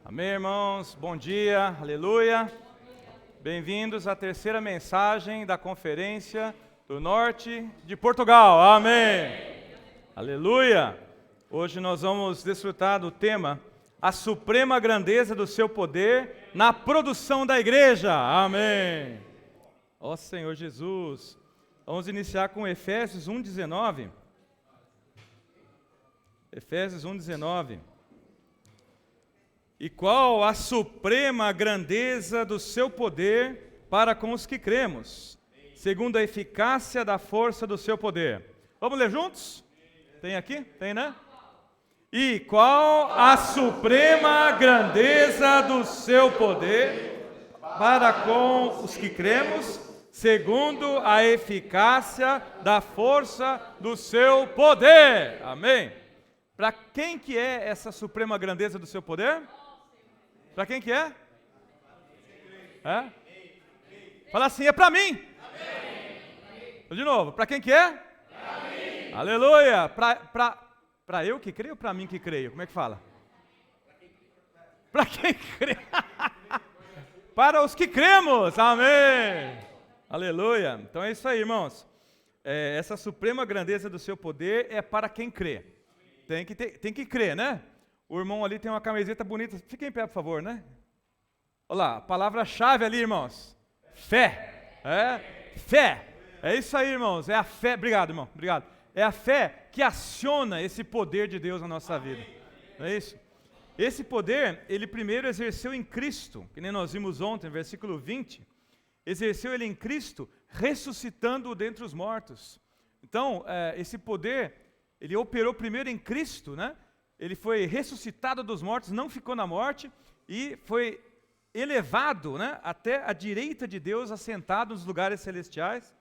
Amém, irmãos? Bom dia, aleluia. Bem-vindos à terceira mensagem da Conferência do Norte de Portugal. Amém. Aleluia. Hoje nós vamos desfrutar do tema A Suprema Grandeza do Seu Poder na Produção da Igreja. Amém. Ó Senhor Jesus. Vamos iniciar com Efésios 1:19. Efésios 1:19. E qual a suprema grandeza do seu poder para com os que cremos, segundo a eficácia da força do seu poder. Vamos ler juntos? Tem aqui? Tem, né? E qual a suprema grandeza do seu poder para com os que cremos, segundo a eficácia da força do seu poder. Amém. Para quem que é essa suprema grandeza do seu poder? Para quem que é? É? Fala assim, é para mim. De novo, para quem que é? Para mim. Aleluia. Para eu que creio ou para mim que creio? Como é que fala? Para quem crê. Para os que cremos. Amém. Aleluia. Então é isso aí, irmãos. Essa suprema grandeza do seu poder é para quem crê. Tem que crer, né? O irmão ali tem uma camiseta bonita. Fiquem em pé, por favor, né? Olha lá, a palavra-chave ali, irmãos. Fé. Fé. É isso aí, irmãos. É a fé. Obrigado, irmão. Obrigado. É a fé que aciona esse poder de Deus na nossa vida. Não é isso? Esse poder, ele primeiro exerceu em Cristo, que nem nós vimos ontem, versículo 20. Exerceu ele em Cristo, ressuscitando-o dentre os mortos. Então, esse poder, ele operou primeiro em Cristo, né? Ele foi ressuscitado dos mortos, não ficou na morte e foi elevado, né, até a direita de Deus, assentado nos lugares celestiais,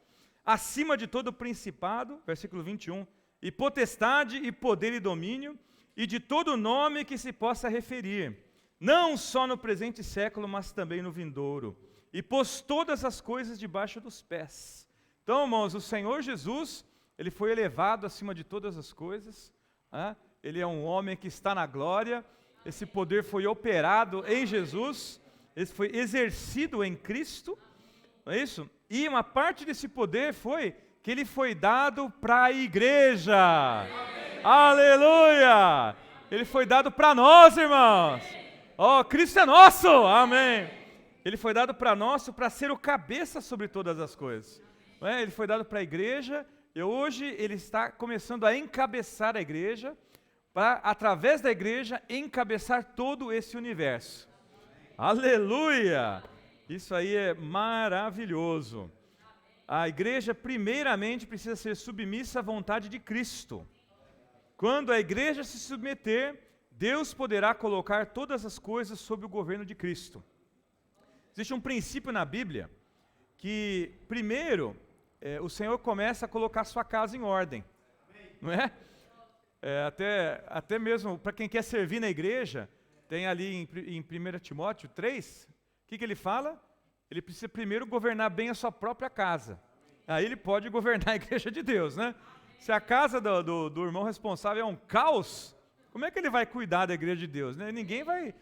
acima de todo principado, versículo 21, e potestade e poder e domínio, e de todo nome que se possa referir, não só no presente século, mas também no vindouro, e pôs todas as coisas debaixo dos pés. Então, irmãos, o Senhor Jesus, ele foi elevado acima de todas as coisas, né? Ele é um homem que está na glória, esse poder foi operado em Jesus, esse foi exercido em Cristo, não é isso? E uma parte desse poder foi que ele foi dado para a igreja. Amém. Aleluia! Ele foi dado para nós, irmãos. Oh, Cristo é nosso! Amém! Ele foi dado para nós para ser o cabeça sobre todas as coisas. Não é? Ele foi dado para a igreja e hoje ele está começando a encabeçar a igreja, para, através da igreja, encabeçar todo esse universo. Aleluia! Isso aí é maravilhoso. A igreja, primeiramente, precisa ser submissa à vontade de Cristo. Quando a igreja se submeter, Deus poderá colocar todas as coisas sob o governo de Cristo. Existe um princípio na Bíblia que, primeiro, o Senhor começa a colocar sua casa em ordem. Não é? Até mesmo para quem quer servir na igreja, tem ali em 1 Timóteo 3, o que ele fala? Ele precisa primeiro governar bem a sua própria casa. Aí ele pode governar a igreja de Deus, né? Se a casa do irmão responsável é um caos, como é que ele vai cuidar da igreja de Deus, né? Ninguém vai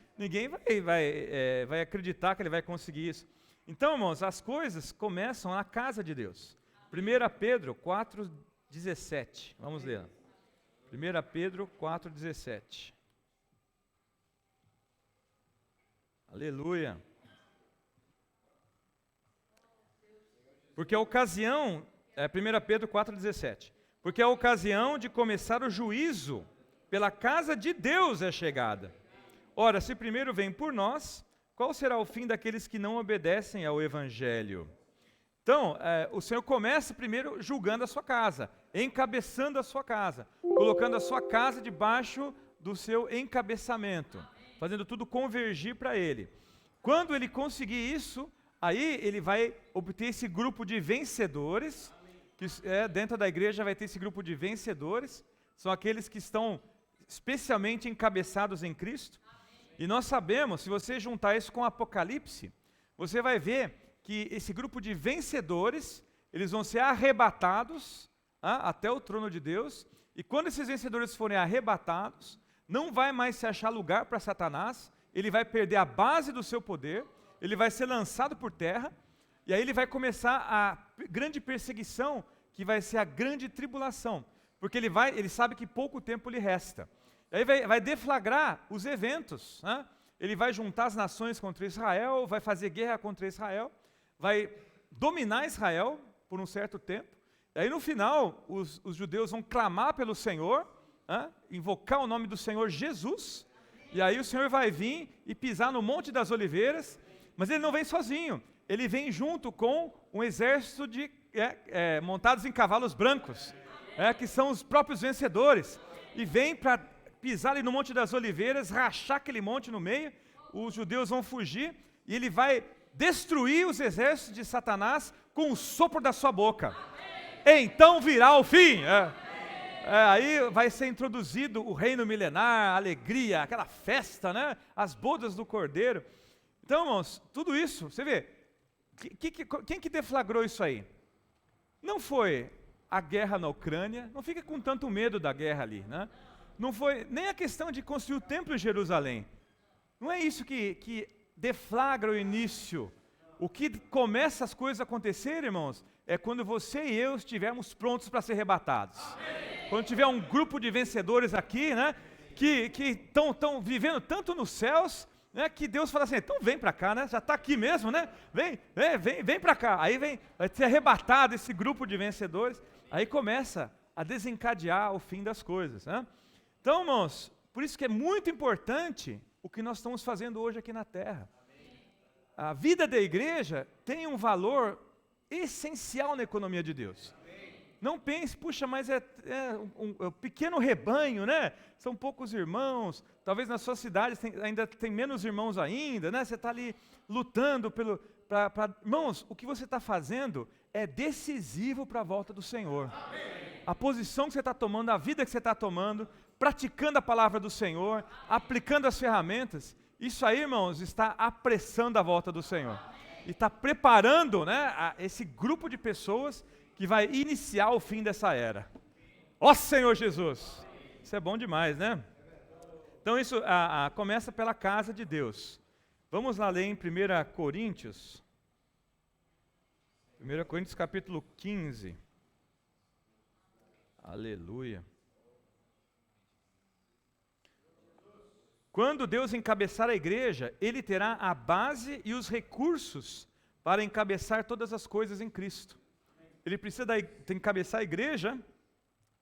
acreditar que ele vai conseguir isso. Então, irmãos, as coisas começam na casa de Deus. 1 Pedro 4:17, vamos ler. 1 Pedro 4:17. Aleluia. Porque a ocasião, 1 Pedro 4:17. Porque a ocasião de começar o juízo pela casa de Deus é chegada. Ora, se primeiro vem por nós, qual será o fim daqueles que não obedecem ao Evangelho? Então, o Senhor começa primeiro julgando a sua casa, encabeçando a sua casa, colocando a sua casa debaixo do seu encabeçamento, fazendo tudo convergir para Ele. Quando Ele conseguir isso, aí Ele vai obter esse grupo de vencedores, que dentro da igreja vai ter esse grupo de vencedores, são aqueles que estão especialmente encabeçados em Cristo. E nós sabemos, se você juntar isso com Apocalipse, você vai ver que esse grupo de vencedores, eles vão ser arrebatados até o trono de Deus, e quando esses vencedores forem arrebatados, não vai mais se achar lugar para Satanás, ele vai perder a base do seu poder, ele vai ser lançado por terra, e aí ele vai começar a grande perseguição, que vai ser a grande tribulação, porque ele sabe que pouco tempo lhe resta. Aí vai deflagrar os eventos, né? Ele vai juntar as nações contra Israel, vai fazer guerra contra Israel, vai dominar Israel por um certo tempo. E aí no final, os judeus vão clamar pelo Senhor, né? Invocar o nome do Senhor Jesus, e aí o Senhor vai vir e pisar no Monte das Oliveiras, mas ele não vem sozinho, ele vem junto com um exército de montados em cavalos brancos, que são os próprios vencedores, e vem para pisar ali no Monte das Oliveiras, rachar aquele monte no meio, os judeus vão fugir, e ele vai destruir os exércitos de Satanás com o sopro da sua boca. Então virá o fim. Aí vai ser introduzido o reino milenar, a alegria, aquela festa, né? As bodas do Cordeiro. Então, irmãos, tudo isso, você vê, quem que deflagrou isso aí? Não foi a guerra na Ucrânia, não fica com tanto medo da guerra ali, né? Não foi nem a questão de construir o templo em Jerusalém. Não é isso que deflagra o início. O que começa as coisas a acontecer, irmãos, é quando você e eu estivermos prontos para ser arrebatados. Amém. Quando tiver um grupo de vencedores aqui, né, que estão vivendo tanto nos céus, né, que Deus fala assim, então vem para cá, né, já está aqui mesmo, né, vem para cá. Aí vai ser arrebatado esse grupo de vencedores, aí começa a desencadear o fim das coisas, né? Então, irmãos, por isso que é muito importante o que nós estamos fazendo hoje aqui na terra. A vida da igreja tem um valor essencial na economia de Deus. Não pense, puxa, mas é um pequeno rebanho, né? São poucos irmãos, talvez na sua cidade ainda tem menos irmãos ainda, né? Você está ali lutando Irmãos, o que você está fazendo é decisivo para a volta do Senhor. A posição que você está tomando, a vida que você está tomando, praticando a palavra do Senhor, aplicando as ferramentas, isso aí, irmãos, está apressando a volta do Senhor. E está preparando, né, esse grupo de pessoas que vai iniciar o fim dessa era. Ó Senhor Jesus! Isso é bom demais, né? Então isso começa pela casa de Deus. Vamos lá ler em 1 Coríntios. 1 Coríntios capítulo 15. Aleluia. Quando Deus encabeçar a igreja, Ele terá a base e os recursos para encabeçar todas as coisas em Cristo. Ele precisa encabeçar a igreja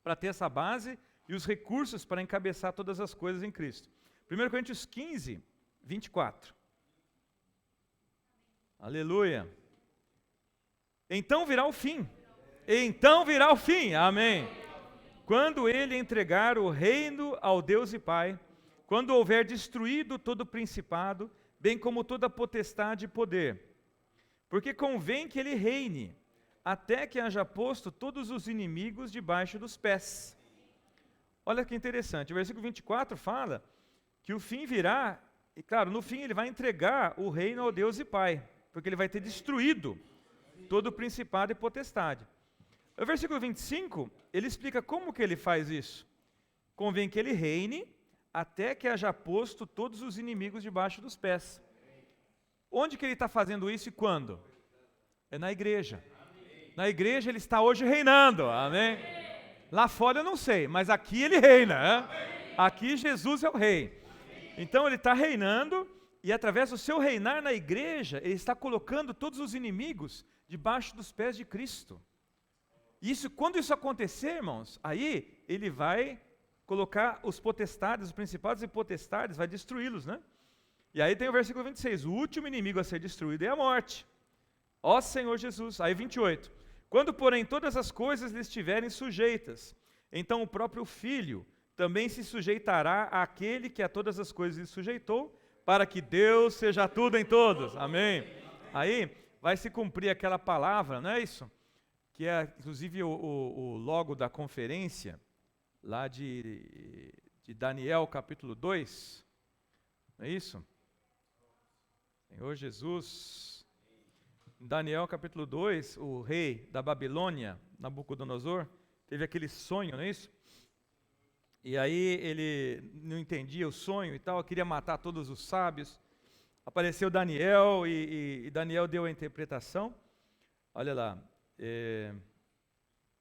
para ter essa base e os recursos para encabeçar todas as coisas em Cristo. 1 Coríntios 15, 24. Aleluia. Então virá o fim. Então virá o fim. Amém. Quando Ele entregar o reino ao Deus e Pai, quando houver destruído todo o principado, bem como toda potestade e poder. Porque convém que Ele reine, até que haja posto todos os inimigos debaixo dos pés. Olha que interessante, o versículo 24 fala que o fim virá, e claro, no fim Ele vai entregar o reino ao Deus e Pai, porque Ele vai ter destruído todo o principado e potestade. O versículo 25, ele explica como que Ele faz isso. Convém que Ele reine, até que haja posto todos os inimigos debaixo dos pés. Onde que Ele está fazendo isso e quando? É na igreja. Na igreja Ele está hoje reinando, amém? Lá fora eu não sei, mas aqui Ele reina, né? Aqui Jesus é o rei. Então Ele está reinando, e através do seu reinar na igreja, Ele está colocando todos os inimigos debaixo dos pés de Cristo. Quando isso acontecer, irmãos, aí Ele vai colocar os potestades, os principados e potestades, vai destruí-los, né? E aí tem o versículo 26, o último inimigo a ser destruído é a morte. Ó Senhor Jesus. Aí 28, quando porém todas as coisas lhe estiverem sujeitas, então o próprio Filho também se sujeitará àquele que a todas as coisas lhe sujeitou, para que Deus seja tudo em todos. Amém? Aí vai se cumprir aquela palavra, não é isso? Que é inclusive o logo da conferência, lá de Daniel capítulo 2, não é isso? Senhor Jesus, em Daniel capítulo 2, o rei da Babilônia, Nabucodonosor, teve aquele sonho, não é isso? E aí ele não entendia o sonho e tal, queria matar todos os sábios. Apareceu Daniel e Daniel deu a interpretação. Olha lá.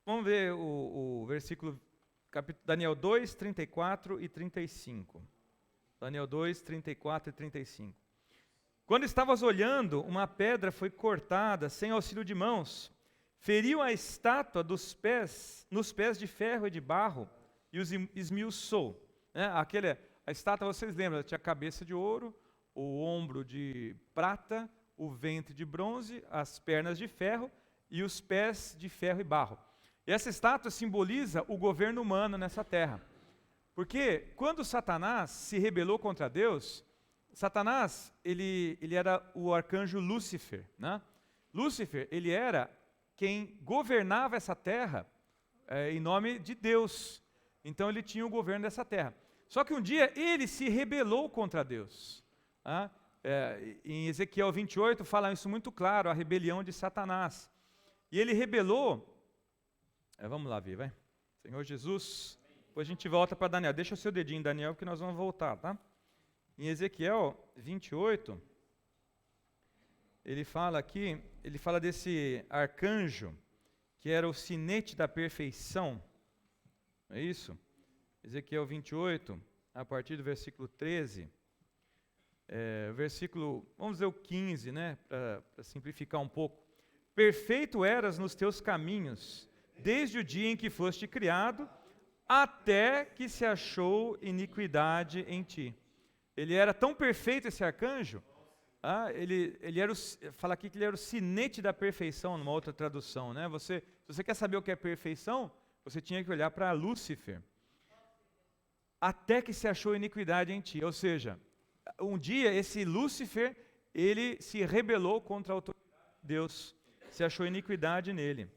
Vamos ver o versículo, Daniel 2, 34 e 35. Daniel 2, 34 e 35. Quando estavas olhando, uma pedra foi cortada, sem auxílio de mãos, feriu a estátua nos pés de ferro e de barro, e os esmiuçou. A estátua, vocês lembram, tinha a cabeça de ouro, o ombro de prata, o ventre de bronze, as pernas de ferro e os pés de ferro e barro. E essa estátua simboliza o governo humano nessa terra. Porque quando Satanás se rebelou contra Deus, Satanás, ele era o arcanjo Lúcifer, né? Lúcifer, ele era quem governava essa terra em nome de Deus. Então ele tinha o governo dessa terra. Só que um dia ele se rebelou contra Deus. Em Ezequiel 28 fala isso muito claro, a rebelião de Satanás. E ele rebelou. Vamos lá ver, vai. Senhor Jesus. Depois a gente volta para Daniel. Deixa o seu dedinho, Daniel, que nós vamos voltar, tá? Em Ezequiel 28, ele fala desse arcanjo, que era o sinete da perfeição. É isso? Ezequiel 28, a partir do versículo 13. Vamos dizer o 15, né? Para simplificar um pouco. Perfeito eras nos teus caminhos, desde o dia em que foste criado, até que se achou iniquidade em ti. Ele era tão perfeito, esse arcanjo, fala aqui que ele era o sinete da perfeição, numa outra tradução, né? Se você quer saber o que é perfeição, você tinha que olhar para Lúcifer. Até que se achou iniquidade em ti. Ou seja, um dia esse Lúcifer, ele se rebelou contra a autoridade de Deus. Se achou iniquidade nele.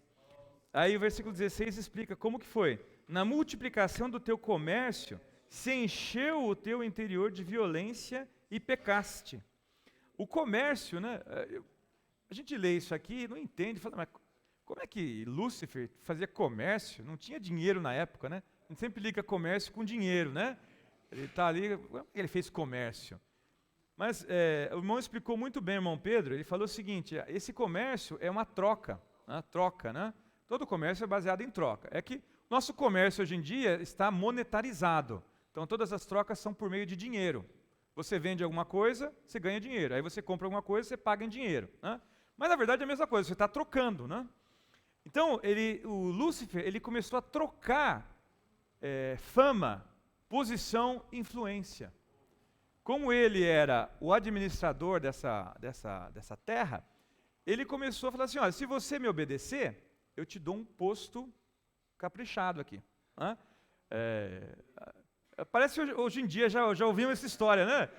Aí o versículo 16 explica como que foi. Na multiplicação do teu comércio, se encheu o teu interior de violência e pecaste. O comércio, né? A gente lê isso aqui e não entende, fala, mas como é que Lúcifer fazia comércio? Não tinha dinheiro na época, né? A gente sempre liga comércio com dinheiro, né? Ele está ali, como é que ele fez comércio? Mas o irmão explicou muito bem, irmão Pedro, ele falou o seguinte, esse comércio é uma troca, né? Todo comércio é baseado em troca. É que nosso comércio hoje em dia está monetarizado. Então todas as trocas são por meio de dinheiro. Você vende alguma coisa, você ganha dinheiro. Aí você compra alguma coisa, você paga em dinheiro, né? Mas na verdade é a mesma coisa, você está trocando, né? Então o Lúcifer, ele começou a trocar fama, posição, influência. Como ele era o administrador dessa terra, ele começou a falar assim, olha, se você me obedecer, eu te dou um posto caprichado aqui. Né? Parece que hoje em dia já ouvimos essa história, né?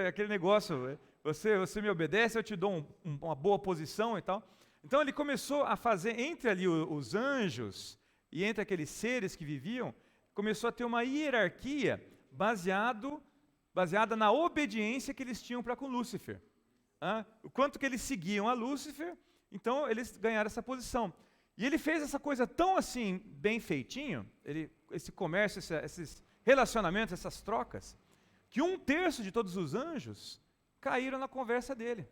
Aquele negócio, você me obedece, eu te dou uma boa posição e tal. Então ele começou a fazer, entre ali os anjos e entre aqueles seres que viviam, começou a ter uma hierarquia baseada na obediência que eles tinham para com Lúcifer. O quanto que eles seguiam a Lúcifer, então eles ganharam essa posição. E ele fez essa coisa tão assim, bem feitinho, esse comércio, esses relacionamentos, essas trocas, que 1/3 de todos os anjos caíram na conversa dele.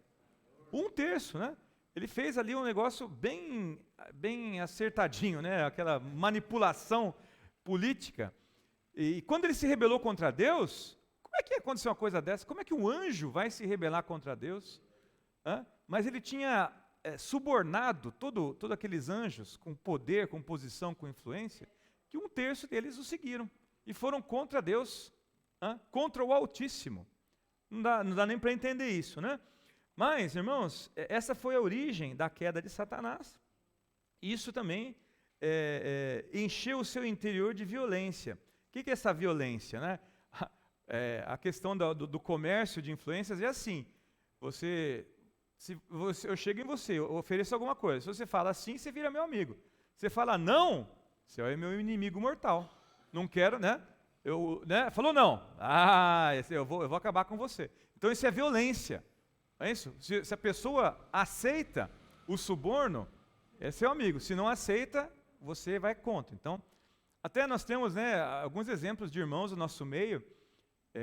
1/3, né? Ele fez ali um negócio bem acertadinho, né? Aquela manipulação política. E quando ele se rebelou contra Deus, como é que aconteceu uma coisa dessa? Como é que um anjo vai se rebelar contra Deus? Mas ele tinha subornado todos aqueles anjos com poder, com posição, com influência, que 1/3 deles o seguiram e foram contra Deus, contra o Altíssimo. Não dá nem para entender isso, né? Mas, irmãos, essa foi a origem da queda de Satanás. Isso também encheu o seu interior de violência. O que é essa violência, né? A questão do comércio de influências é assim, eu chego em você, eu ofereço alguma coisa, se você fala sim, você vira meu amigo. Se você fala não, você é meu inimigo mortal. Não quero, né? Falou não, eu vou acabar com você. Então isso é violência. É isso? Se a pessoa aceita o suborno, é seu amigo. Se não aceita, você vai contra. Então, Até nós temos, né, alguns exemplos de irmãos do nosso meio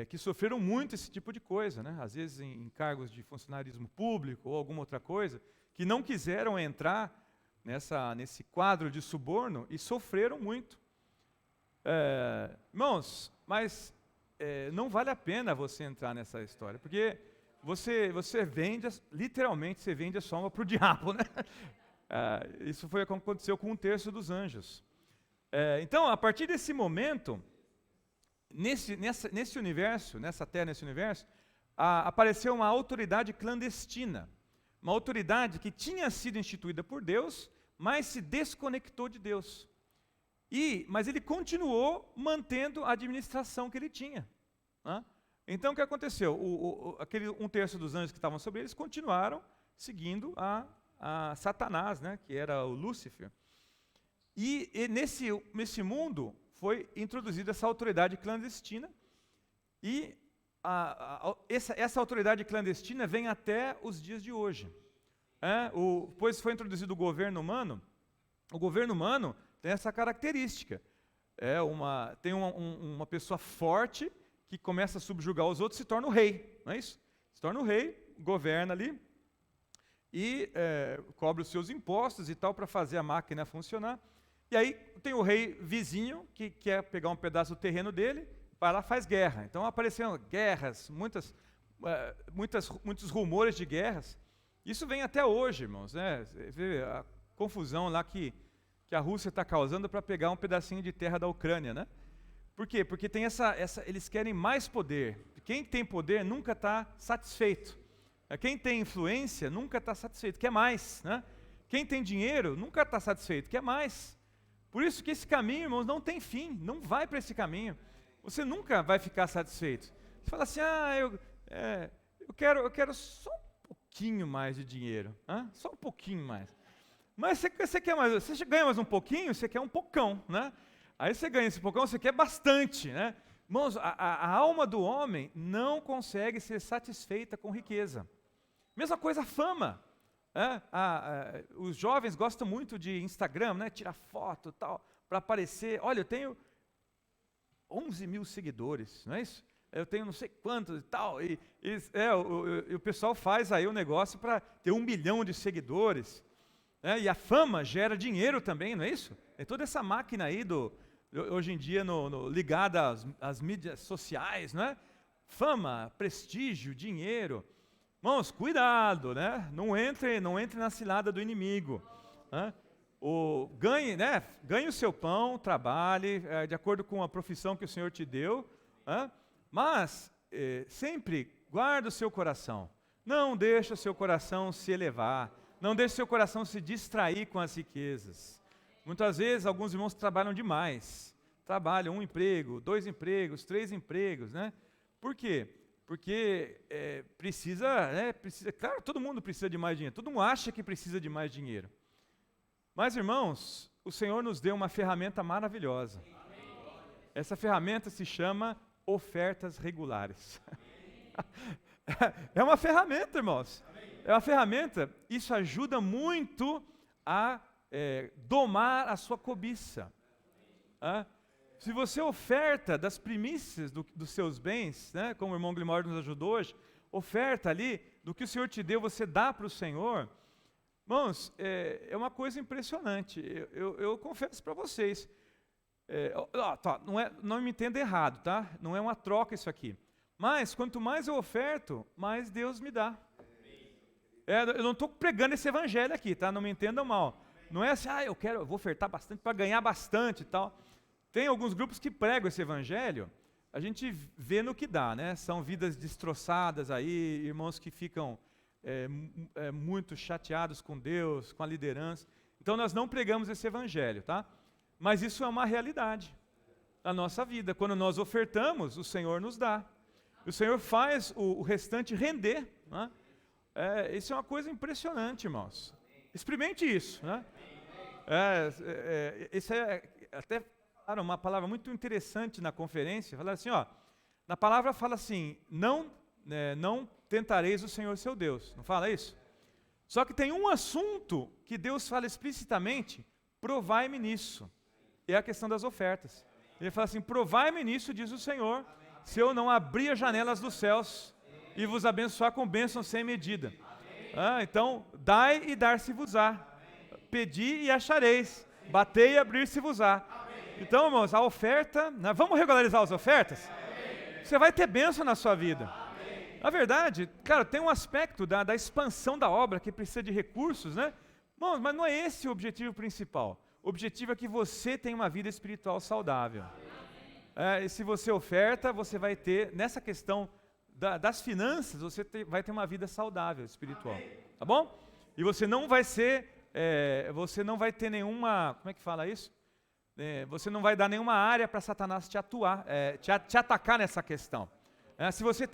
que sofreram muito esse tipo de coisa, né? Às vezes em cargos de funcionarismo público ou alguma outra coisa, que não quiseram entrar nesse quadro de suborno e sofreram muito. Irmãos, mas não vale a pena você entrar nessa história, porque você vende, literalmente você vende a sua alma para o diabo, né? Isso foi o que aconteceu com 1/3 dos anjos. Então, a partir desse momento, nesse universo, nessa terra, nesse universo, apareceu uma autoridade clandestina, uma autoridade que tinha sido instituída por Deus, mas se desconectou de Deus. Mas ele continuou mantendo a administração que ele tinha. Né? Então, o que aconteceu? Aquele 1/3 dos anjos que estavam sobre eles continuaram seguindo a Satanás, né? Que era o Lúcifer. E nesse mundo foi introduzida essa autoridade clandestina, e essa autoridade clandestina vem até os dias de hoje. Pois foi introduzido o governo humano tem essa característica. Tem uma pessoa forte que começa a subjugar os outros e se torna o rei, não é isso? Se torna o rei, governa ali, e cobra os seus impostos e tal para fazer a máquina funcionar. E aí tem o rei vizinho que quer pegar um pedaço do terreno dele, vai lá e faz guerra. Então apareceram guerras, muitos rumores de guerras. Isso vem até hoje, irmãos, né? Você vê a confusão lá que a Rússia está causando para pegar um pedacinho de terra da Ucrânia, né? Por quê? Porque tem eles querem mais poder. Quem tem poder nunca está satisfeito. Quem tem influência nunca está satisfeito, quer mais, né? Quem tem dinheiro nunca está satisfeito, quer mais. Por isso que esse caminho, irmãos, não tem fim, não vai para esse caminho. Você nunca vai ficar satisfeito. Você fala assim, eu quero só um pouquinho mais de dinheiro, só um pouquinho mais. Mas você quer mais, você ganha mais um pouquinho, você quer um pocão, né? Aí você ganha esse pocão, você quer bastante, né? Irmãos, a alma do homem não consegue ser satisfeita com riqueza. Mesma coisa a fama. Os jovens gostam muito de Instagram, né? Tirar foto e tal, para aparecer. Olha, eu tenho 11 mil seguidores, não é isso? Eu tenho não sei quantos e tal. E o pessoal faz aí o negócio para ter 1 milhão de seguidores. E a fama gera dinheiro também, não é isso? É toda essa máquina aí, hoje em dia, ligada às mídias sociais, não é? Fama, prestígio, dinheiro. Irmãos, cuidado, né? Não entre na cilada do inimigo. Né? Ganhe o seu pão, trabalhe de acordo com a profissão que o Senhor te deu, mas sempre guarda o seu coração. Não deixe o seu coração se elevar. Não deixe o seu coração se distrair com as riquezas. Muitas vezes, alguns irmãos trabalham demais. Trabalham 1 emprego, 2 empregos, 3 empregos, né? Por quê? Porque precisa, claro, todo mundo precisa de mais dinheiro, todo mundo acha que precisa de mais dinheiro. Mas, irmãos, o Senhor nos deu uma ferramenta maravilhosa. Essa ferramenta se chama ofertas regulares. É uma ferramenta, irmãos. É uma ferramenta, isso ajuda muito a domar a sua cobiça. Se você oferta das primícias dos seus bens, né, como o irmão Glimório nos ajudou hoje, oferta ali do que o Senhor te deu, você dá para o Senhor. Irmãos, é uma coisa impressionante. Eu confesso para vocês, não me entenda errado, tá? Não é uma troca isso aqui. Mas quanto mais eu oferto, mais Deus me dá. Eu não estou pregando esse evangelho aqui, tá? Não me entendam mal. Não é assim, eu vou ofertar bastante para ganhar bastante e tal. Tem alguns grupos que pregam esse evangelho, a gente vê no que dá, né? São vidas destroçadas aí, irmãos que ficam muito chateados com Deus, com a liderança. Então nós não pregamos esse evangelho, tá? Mas isso é uma realidade na nossa vida. Quando nós ofertamos, o Senhor nos dá. O Senhor faz o restante render, né? Isso é uma coisa impressionante, irmãos. Experimente isso, né? Isso até falaram uma palavra muito interessante na conferência. Falaram assim, na palavra fala assim, não tentareis o Senhor seu Deus. Não fala isso? Só que tem um assunto que Deus fala explicitamente, provai-me nisso. é a questão das ofertas. Ele fala assim, provai-me nisso, diz o Senhor, se eu não abrir as janelas dos céus e vos abençoar com bênçãos sem medida. Então, dai e dar-se-vos-á. Pedi e achareis. Batei e abrir-se-vos-á. Então, irmãos, a oferta, né? Vamos regularizar as ofertas? Você vai ter bênção na sua vida. Na verdade, cara, tem um aspecto da expansão da obra que precisa de recursos, né? Bom, mas não é esse o objetivo principal. O objetivo é que você tenha uma vida espiritual saudável. E se você oferta, você vai ter, nessa questão das finanças, você vai ter uma vida saudável espiritual. Tá bom? E você não vai ter nenhuma, como é que fala isso? Você não vai dar nenhuma área para Satanás te atacar nessa questão. Se você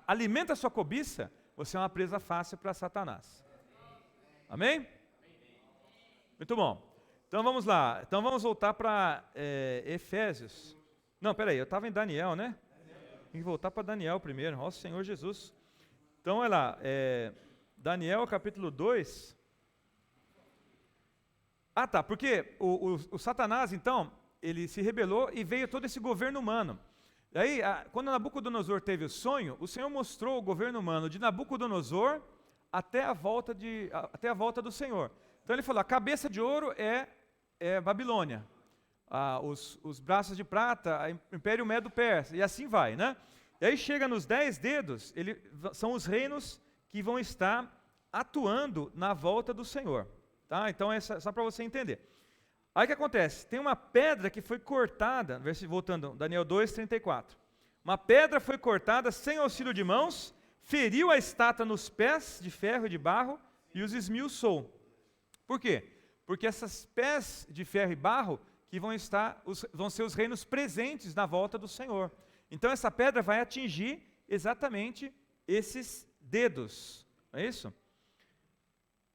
alimenta a sua cobiça, você é uma presa fácil para Satanás. Amém? Muito bom. Então vamos lá. Então vamos voltar para Efésios. Não, peraí, eu estava em Daniel, né? Tem que voltar para Daniel primeiro. Ó Senhor Jesus. Então olha lá, Daniel capítulo 2. Tá, porque o Satanás, então, ele se rebelou e veio todo esse governo humano. Daí, quando Nabucodonosor teve o sonho, o Senhor mostrou o governo humano de Nabucodonosor até a volta do Senhor. Então ele falou, a cabeça de ouro é Babilônia, os braços de prata, o Império Medo-Persa, e assim vai, né? E aí chega nos 10 dedos, são os reinos que vão estar atuando na volta do Senhor. Tá? Então, só para você entender. Aí o que acontece? Tem uma pedra que foi cortada, voltando, Daniel 2:34. Uma pedra foi cortada sem auxílio de mãos, feriu a estátua nos pés de ferro e de barro e os esmiuçou. Por quê? Porque esses pés de ferro e barro que vão ser os reinos presentes na volta do Senhor. Então essa pedra vai atingir exatamente esses dedos. Não é isso?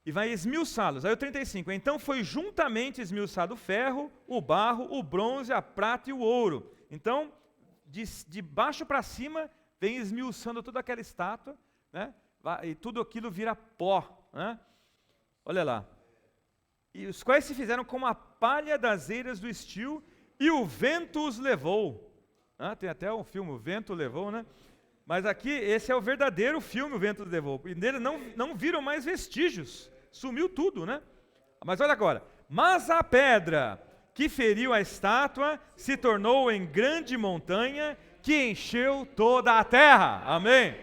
E vai esmiuçá-los. Aí o 35. Então foi juntamente esmiuçado o ferro, o barro, o bronze, a prata e o ouro. Então, de baixo para cima, vem esmiuçando toda aquela estátua, né? E tudo aquilo vira pó. Né? Olha lá. E os quais se fizeram como a palha das eiras do estio, e o vento os levou. Tem até um filme, O Vento Levou, né? Mas aqui, esse é o verdadeiro filme, O Vento Levou. E nele não viram mais vestígios. Sumiu tudo, né? Mas olha agora. Mas a pedra que feriu a estátua se tornou em grande montanha que encheu toda a terra. Amém?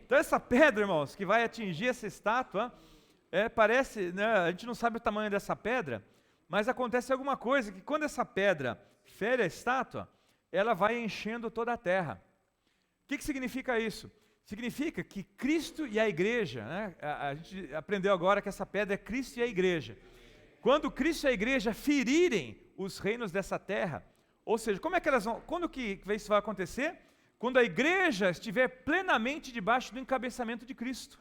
Então essa pedra, irmãos, que vai atingir essa estátua, parece, né, a gente não sabe o tamanho dessa pedra, mas acontece alguma coisa, que quando essa pedra fere a estátua, ela vai enchendo toda a terra. O que significa isso? Significa que Cristo e a igreja, né? A gente aprendeu agora que essa pedra é Cristo e a igreja. Quando Cristo e a igreja ferirem os reinos dessa terra, ou seja, quando que isso vai acontecer? Quando a igreja estiver plenamente debaixo do encabeçamento de Cristo.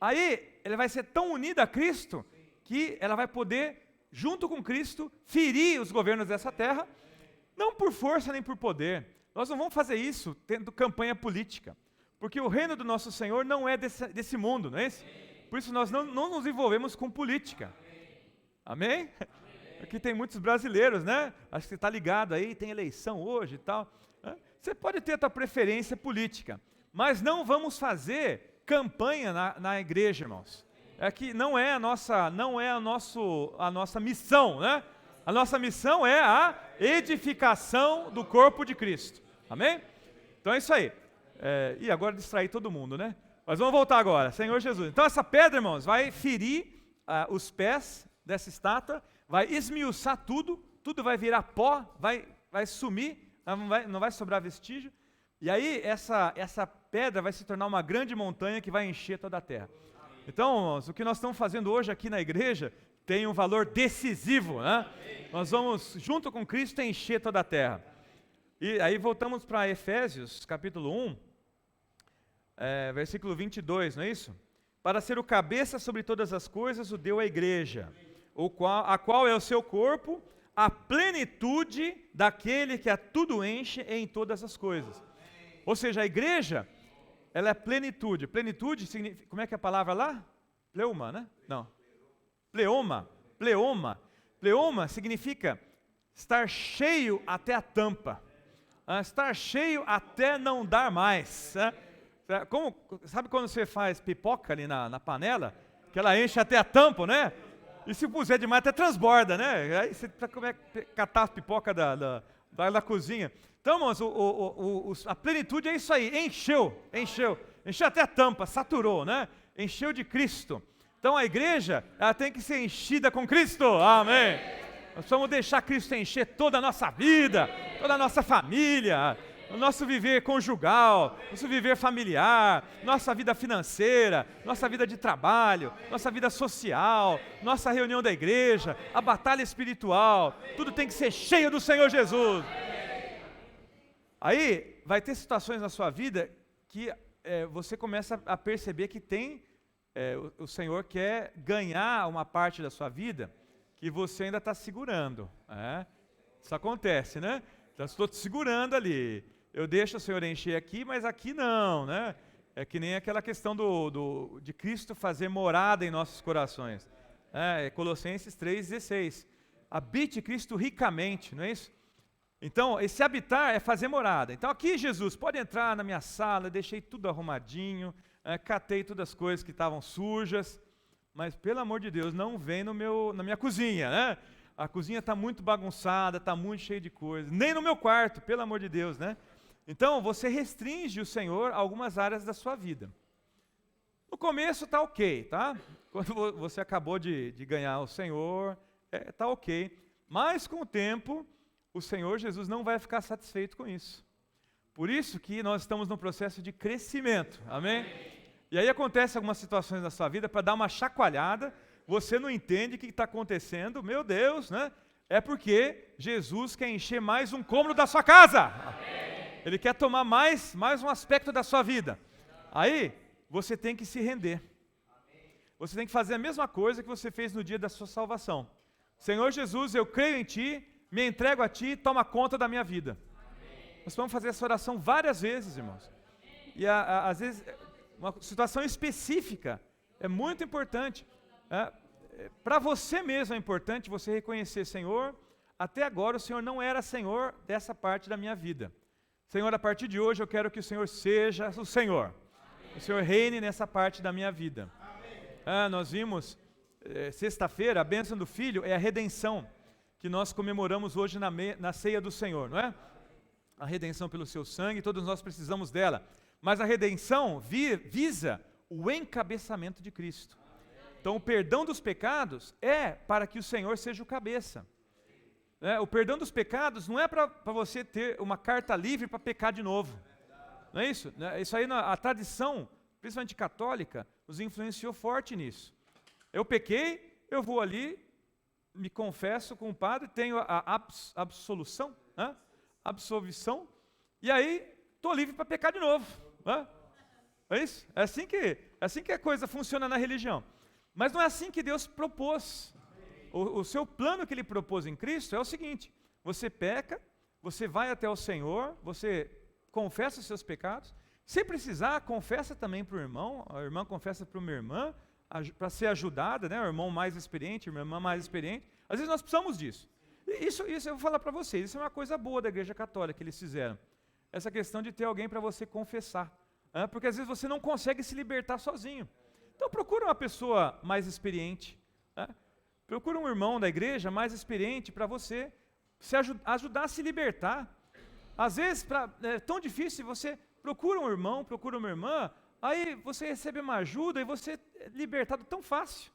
Aí, ela vai ser tão unida a Cristo, que ela vai poder, junto com Cristo, ferir os governos dessa terra, não por força nem por poder. Nós não vamos fazer isso tendo campanha política. Porque o reino do nosso Senhor não é desse mundo, não é isso? Por isso nós não nos envolvemos com política. Amém? Aqui tem muitos brasileiros, né? Acho que você está ligado aí, tem eleição hoje e tal. Você pode ter a tua preferência política, mas não vamos fazer campanha na igreja, irmãos. Que não é a nossa missão, né? A nossa missão é a edificação do corpo de Cristo. Amém? Então é isso aí. E agora distrair todo mundo, né? Mas vamos voltar agora, Senhor Jesus. Então essa pedra, irmãos, vai ferir os pés dessa estátua, vai esmiuçar tudo vai virar pó, vai sumir, não vai sobrar vestígio. E aí essa pedra vai se tornar uma grande montanha que vai encher toda a terra. Então, irmãos, o que nós estamos fazendo hoje aqui na igreja tem um valor decisivo, né? Nós vamos, junto com Cristo, encher toda a terra. E aí voltamos para Efésios, capítulo 1, versículo 22, não é isso? Para ser o cabeça sobre todas as coisas, o deu à igreja, a qual é o seu corpo, a plenitude daquele que a tudo enche em todas as coisas. Ou seja, a igreja, ela é plenitude. Plenitude significa, como é que é a palavra lá? Pleuma, né? Não. Pleoma significa estar cheio até a tampa, estar cheio até não dar mais. Sabe quando você faz pipoca ali na panela, que ela enche até a tampa, né? E se puser demais até transborda, né? Aí você catar a pipoca da cozinha. Então, irmãos, a plenitude é isso aí, encheu até a tampa, saturou, né? Encheu de Cristo. Então a igreja, ela tem que ser enchida com Cristo, amém? Nós vamos deixar Cristo encher toda a nossa vida, toda a nossa família, o nosso viver conjugal, nosso viver familiar, nossa vida financeira, nossa vida de trabalho, nossa vida social, nossa reunião da igreja, a batalha espiritual, tudo tem que ser cheio do Senhor Jesus. Aí vai ter situações na sua vida que você começa a perceber que o Senhor quer ganhar uma parte da sua vida que você ainda está segurando. Isso acontece, né? Então, estou te segurando ali. Eu deixo o Senhor encher aqui, mas aqui não, né? É que nem aquela questão de Cristo fazer morada em nossos corações. Colossenses 3,16. Habite Cristo ricamente, não é isso? Então, esse habitar é fazer morada. Então, aqui Jesus, pode entrar na minha sala, deixei tudo arrumadinho, catei todas as coisas que estavam sujas, mas, pelo amor de Deus, não vem na minha cozinha, né? A cozinha está muito bagunçada, está muito cheia de coisas. Nem no meu quarto, pelo amor de Deus, né? Então, você restringe o Senhor a algumas áreas da sua vida. No começo está ok, tá? Quando você acabou de ganhar o Senhor, está ok. Mas, com o tempo, o Senhor Jesus não vai ficar satisfeito com isso. Por isso que nós estamos num processo de crescimento, amém? E aí acontece algumas situações na sua vida para dar uma chacoalhada, você não entende o que está acontecendo, meu Deus, né? É porque Jesus quer encher mais um cômodo da sua casa. Amém. Ele quer tomar mais um aspecto da sua vida. Aí, você tem que se render. Você tem que fazer a mesma coisa que você fez no dia da sua salvação. Senhor Jesus, eu creio em Ti, me entrego a Ti, toma conta da minha vida. Nós vamos fazer essa oração várias vezes, irmãos. E às vezes, uma situação específica é muito importante. Para você mesmo é importante você reconhecer, Senhor, até agora o Senhor não era Senhor dessa parte da minha vida. Senhor, a partir de hoje eu quero que o Senhor seja o Senhor. Amém. O Senhor reine nessa parte da minha vida. Nós vimos, sexta-feira, a bênção do Filho é a redenção, que nós comemoramos hoje na ceia do Senhor, não é? A redenção pelo seu sangue, todos nós precisamos dela. Mas a redenção visa o encabeçamento de Cristo. Então o perdão dos pecados é para que o Senhor seja o cabeça. O perdão dos pecados não é para você ter uma carta livre para pecar de novo. Não é isso? Isso aí, a tradição, principalmente católica, nos influenciou forte nisso. Eu pequei, eu vou ali, me confesso com o padre, tenho a absolução, absolvição, e aí estou livre para pecar de novo. É isso? É assim que a coisa funciona na religião. Mas não é assim que Deus propôs. O seu plano que Ele propôs em Cristo é o seguinte: você peca, você vai até o Senhor, você confessa os seus pecados, se precisar, confessa também para o irmão, a irmã confessa para uma irmã, para ser ajudada, né? O irmão mais experiente, a irmã mais experiente. Às vezes nós precisamos disso. Isso eu vou falar para vocês, isso é uma coisa boa da Igreja Católica que eles fizeram. Essa questão de ter alguém para você confessar. Porque às vezes você não consegue se libertar sozinho. Então procura uma pessoa mais experiente. Procura um irmão da igreja mais experiente para você se ajudar a se libertar. Às vezes é tão difícil, você procura um irmão, procura uma irmã, aí você recebe uma ajuda e você é libertado tão fácil.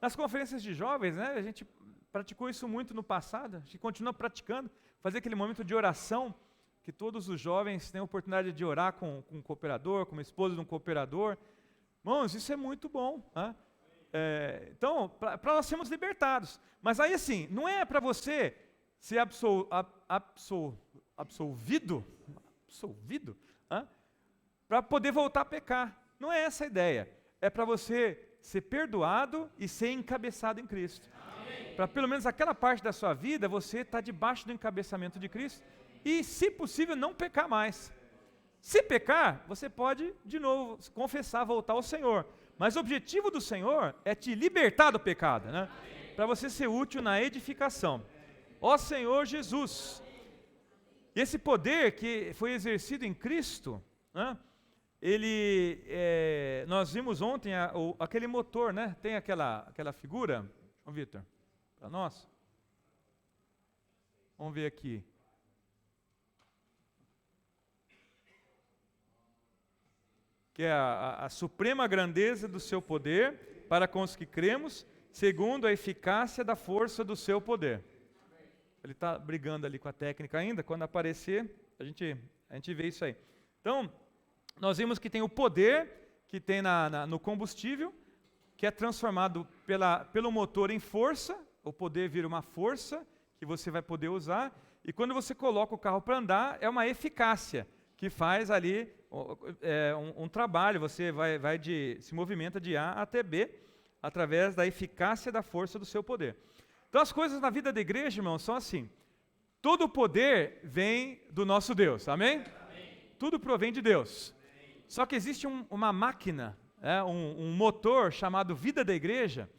Nas conferências de jovens, né, a gente praticou isso muito no passado, a gente continua praticando, fazer aquele momento de oração, que todos os jovens têm a oportunidade de orar com um cooperador, com uma esposa de um cooperador. Irmãos, isso é muito bom. Então, para nós sermos libertados. Mas aí assim, não é para você ser absolvido para poder voltar a pecar. Não é essa a ideia. É para você ser perdoado e ser encabeçado em Cristo. Para pelo menos aquela parte da sua vida, você está debaixo do encabeçamento de Cristo e, se possível, não pecar mais. Se pecar, você pode, de novo, confessar, voltar ao Senhor. Mas o objetivo do Senhor é te libertar do pecado, né? para você ser útil na edificação. Ó Senhor Jesus. E esse poder que foi exercido em Cristo, né, nós vimos ontem aquele motor, né? Tem aquela figura, Vitor, para nós. Vamos ver aqui. Que é a suprema grandeza do seu poder para com os que cremos, segundo a eficácia da força do seu poder. Ele está brigando ali com a técnica ainda, quando aparecer, a gente vê isso aí. Então, nós vimos que tem o poder que tem no combustível, que é transformado pelo motor em força, o poder vira uma força que você vai poder usar, e quando você coloca o carro para andar, é uma eficácia, que faz ali um trabalho, você se movimenta de A até B, através da eficácia da força do seu poder. Então as coisas na vida da igreja, irmãos, são assim, todo o poder vem do nosso Deus, amém? Amém. Tudo provém de Deus. Amém. Só que existe uma máquina, um motor chamado vida da igreja,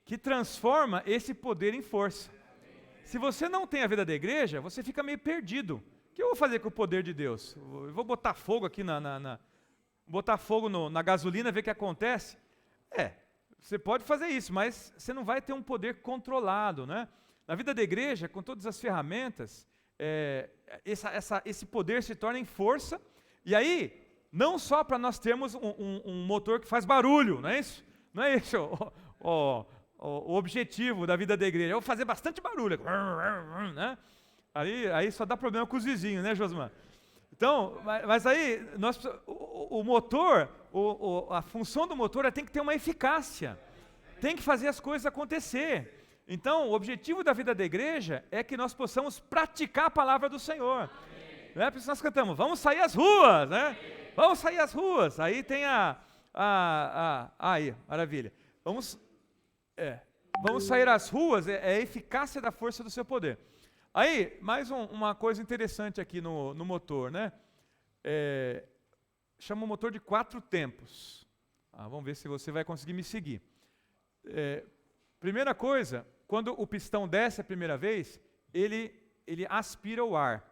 que transforma esse poder em força. Amém. Se você não tem a vida da igreja, você fica meio perdido. O que eu vou fazer com o poder de Deus? Eu vou botar fogo aqui botar fogo na gasolina, ver o que acontece? Você pode fazer isso, mas você não vai ter um poder controlado, né? Na vida da igreja, com todas as ferramentas, esse poder se torna em força, e aí, não só para nós termos um motor que faz barulho, não é isso? Não é isso o objetivo da vida da igreja, eu vou fazer bastante barulho, né? Aí só dá problema com os vizinhos, né, Josman? Então, mas aí, o motor, a função do motor tem que ter uma eficácia, tem que fazer as coisas acontecer. Então, o objetivo da vida da igreja é que nós possamos praticar a palavra do Senhor. Não é? Por isso nós cantamos, vamos sair às ruas, né? Vamos sair às ruas. Aí tem aí, maravilha. Vamos sair às ruas, é a eficácia da força do seu poder. Aí, mais uma coisa interessante aqui no motor, né? Chama o motor de 4 tempos. Vamos ver se você vai conseguir me seguir. Primeira coisa, quando o pistão desce a primeira vez, ele aspira o ar.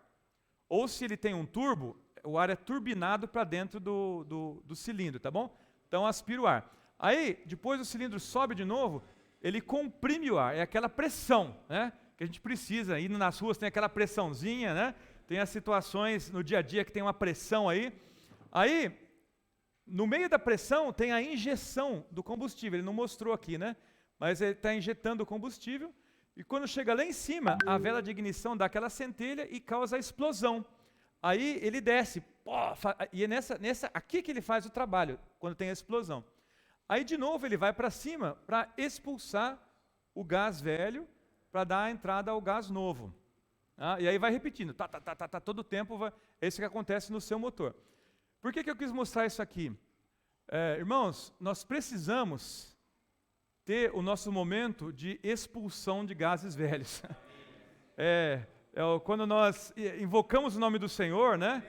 Ou se ele tem um turbo, o ar é turbinado para dentro do cilindro, tá bom? Então aspira o ar. Aí, depois o cilindro sobe de novo, ele comprime o ar, é aquela pressão, né? Que a gente precisa, indo nas ruas tem aquela pressãozinha, né? Tem as situações no dia a dia que tem uma pressão aí. Aí, no meio da pressão tem a injeção do combustível, ele não mostrou aqui, né? Mas ele está injetando o combustível, e quando chega lá em cima, a vela de ignição dá aquela centelha e causa a explosão. Aí ele desce, e é aqui que ele faz o trabalho, quando tem a explosão. Aí de novo ele vai para cima para expulsar o gás velho, para dar a entrada ao gás novo. E aí vai repetindo, todo o tempo, é isso que acontece no seu motor. Por que eu quis mostrar isso aqui? Irmãos, nós precisamos ter o nosso momento de expulsão de gases velhos. Quando nós invocamos o nome do Senhor, né?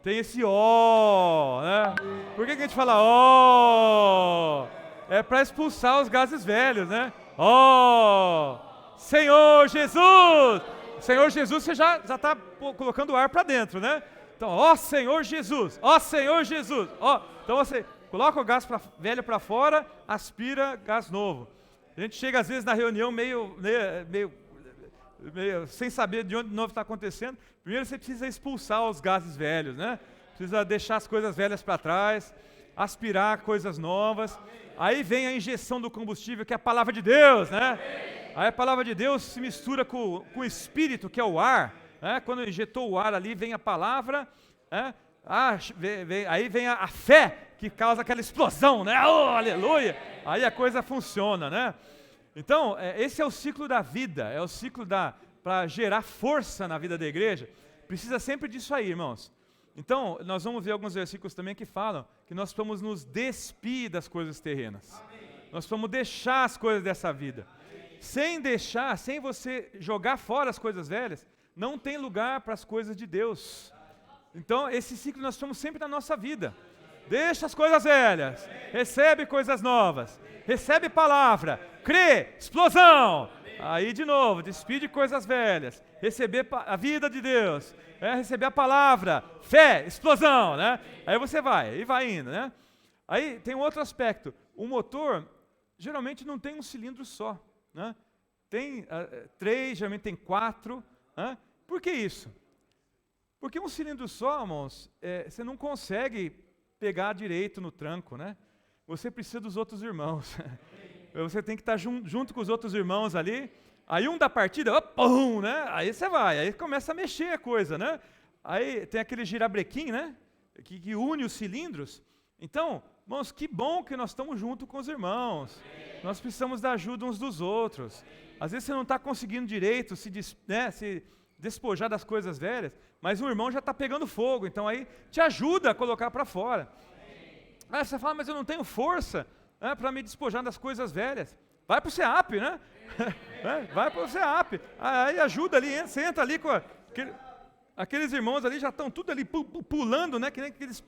Tem esse ó, né? Por que a gente fala ó? É para expulsar os gases velhos, né? Ó! Senhor Jesus! Senhor Jesus, você já está colocando o ar para dentro, né? Então, ó Senhor Jesus! Ó Senhor Jesus! Ó. Então você coloca o gás velho para fora, aspira gás novo. A gente chega às vezes na reunião meio sem saber de onde novo está acontecendo. Primeiro você precisa expulsar os gases velhos, né? Precisa deixar as coisas velhas para trás, aspirar coisas novas. Aí vem a injeção do combustível, que é a palavra de Deus, né? Aí a palavra de Deus se mistura com o Espírito, que é o ar, né? Quando injetou o ar ali, vem a palavra, né? Aí vem a fé, que causa aquela explosão, né? Oh, aleluia! Aí a coisa funciona, né? Então, esse é o ciclo da vida, é o ciclo para gerar força na vida da igreja. Precisa sempre disso aí, irmãos. Então, nós vamos ver alguns versículos também que falam que nós vamos nos despir das coisas terrenas. Amém. Nós vamos deixar as coisas dessa vida. Sem você jogar fora as coisas velhas, não tem lugar para as coisas de Deus. Então, esse ciclo nós estamos sempre na nossa vida. Deixa as coisas velhas, recebe coisas novas. recebe palavra, crê, explosão. Aí de novo, despide coisas velhas, receber a vida de Deus, receber a palavra, fé, explosão, né? Aí você vai, e vai indo, né? Aí tem um outro aspecto, o motor geralmente não tem um cilindro só, né? Tem 3, geralmente tem 4, né? Por que isso? Porque um cilindro só, irmãos, você não consegue pegar direito no tranco, né? Você precisa dos outros irmãos. Você tem que estar junto com os outros irmãos ali. Aí um da partida, pum, né? Aí você vai, aí começa a mexer a coisa, né? Aí tem aquele girabrequim, né? Que une os cilindros. Então, irmãos, que bom que nós estamos junto com os irmãos. Nós precisamos da ajuda uns dos outros. Às vezes você não está conseguindo direito se despojar das coisas velhas, mas o irmão já está pegando fogo, então aí te ajuda a colocar para fora. Aí você fala, mas eu não tenho força para me despojar das coisas velhas. Vai para o CEAP, né? Vai para o CEAP. Aí ajuda ali, você entra ali com aqueles irmãos ali, já estão tudo ali pulando, né? Que nem aqueles...